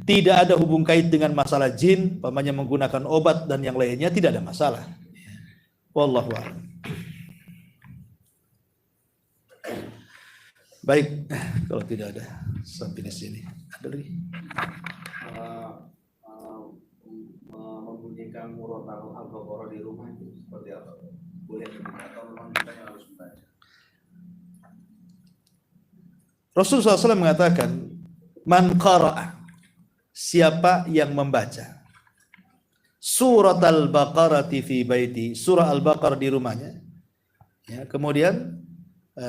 tidak ada hubung kait dengan masalah jin, pamannya menggunakan obat dan yang lainnya, tidak ada masalah. Wallahu a'lam. Baik, kalau tidak ada sampai di sini. Ada lagi? Membunyikan murotal al-baqarah di rumah itu seperti apa? Boleh atau memang kita yang harus membaca? Rasulullah SAW mengatakan, man qara'a, siapa yang membaca surat al-baqarah fi baiti, surah al-baqarah di rumahnya, ya, kemudian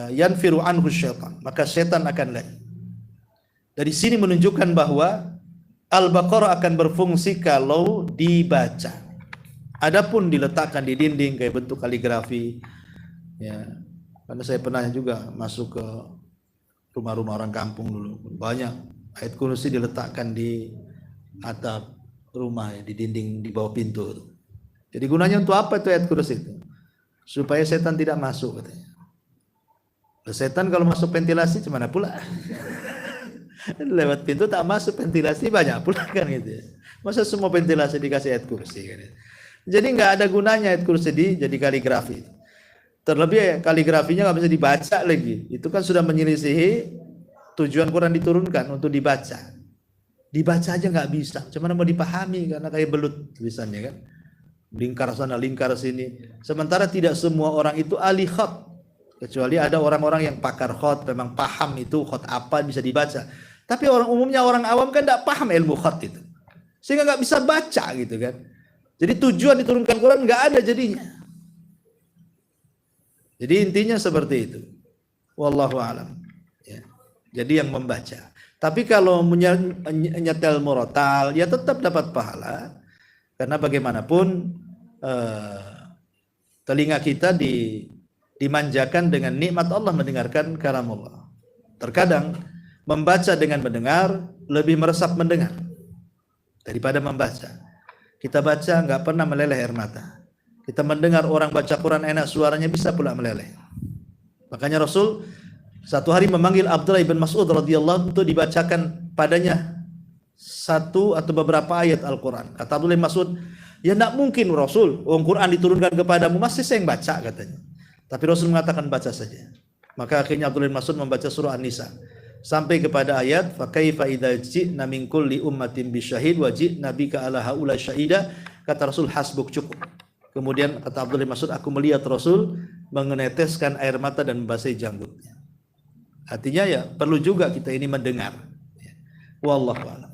yanfiru anhu syaitan, maka setan akan lari. Dari sini menunjukkan bahwa Al-Baqarah akan berfungsi kalau dibaca. Adapun diletakkan di dinding kayak bentuk kaligrafi, ya, karena saya pernah juga masuk ke rumah-rumah orang kampung dulu, banyak ayat kursi diletakkan di atap rumah, ya, di dinding di bawah pintu. Jadi gunanya untuk apa itu ayat kursi itu? Supaya setan tidak masuk, katanya. Setan kalau masuk ventilasi gimana pula? Lewat pintu tak masuk, ventilasi banyak pula, kan gitu ya. Masa semua ventilasi dikasih ayat kursi, kan? Jadi nggak ada gunanya ayat kursi jadi kaligrafi. Terlebih kaligrafinya nggak bisa dibaca lagi. Itu kan sudah menyelisihi tujuan Quran diturunkan untuk dibaca. Dibaca aja nggak bisa, cuman mau dipahami karena kayak belut tulisannya, kan. Lingkar sana, lingkar sini. Sementara tidak semua orang itu ahli khat. Kecuali ada orang-orang yang pakar khat, memang paham itu khat apa bisa dibaca. Tapi umumnya orang awam kan tidak paham ilmu khat itu, sehingga nggak bisa baca gitu kan. Jadi tujuan diturunkan Quran nggak ada jadinya. Jadi intinya seperti itu. Wallahu a'lam. Ya. Jadi yang membaca. Tapi kalau menyetel murotal, ya tetap dapat pahala. Karena bagaimanapun telinga kita dimanjakan dengan nikmat Allah mendengarkan kalam Allah. Terkadang membaca dengan mendengar lebih meresap mendengar daripada membaca. Kita baca nggak pernah meleleh air mata. Kita mendengar orang baca Quran enak suaranya bisa pula meleleh. Makanya Rasul satu hari memanggil Abdullah bin Mas'ud radhiyallahu untuk dibacakan padanya satu atau beberapa ayat Al-Quran. Kata Abdullah bin Mas'ud, ya tidak mungkin Rasul, Quran diturunkan kepadamu, masih saya yang baca katanya. Tapi Rasul mengatakan baca saja. Maka akhirnya Abdullah bin Mas'ud membaca surah An-Nisa sampai kepada ayat fa kaifa idza ji'na min kulli ummatin bisyahid wa ji'na bika ala haula syahida. Kata Rasul, hasbuk, cukup. Kemudian kata Abdullah bin Mas'ud, aku melihat Rasul meneteskan air mata dan membasahi janggutnya. Artinya ya perlu juga kita ini mendengar. Wallahu a'lam.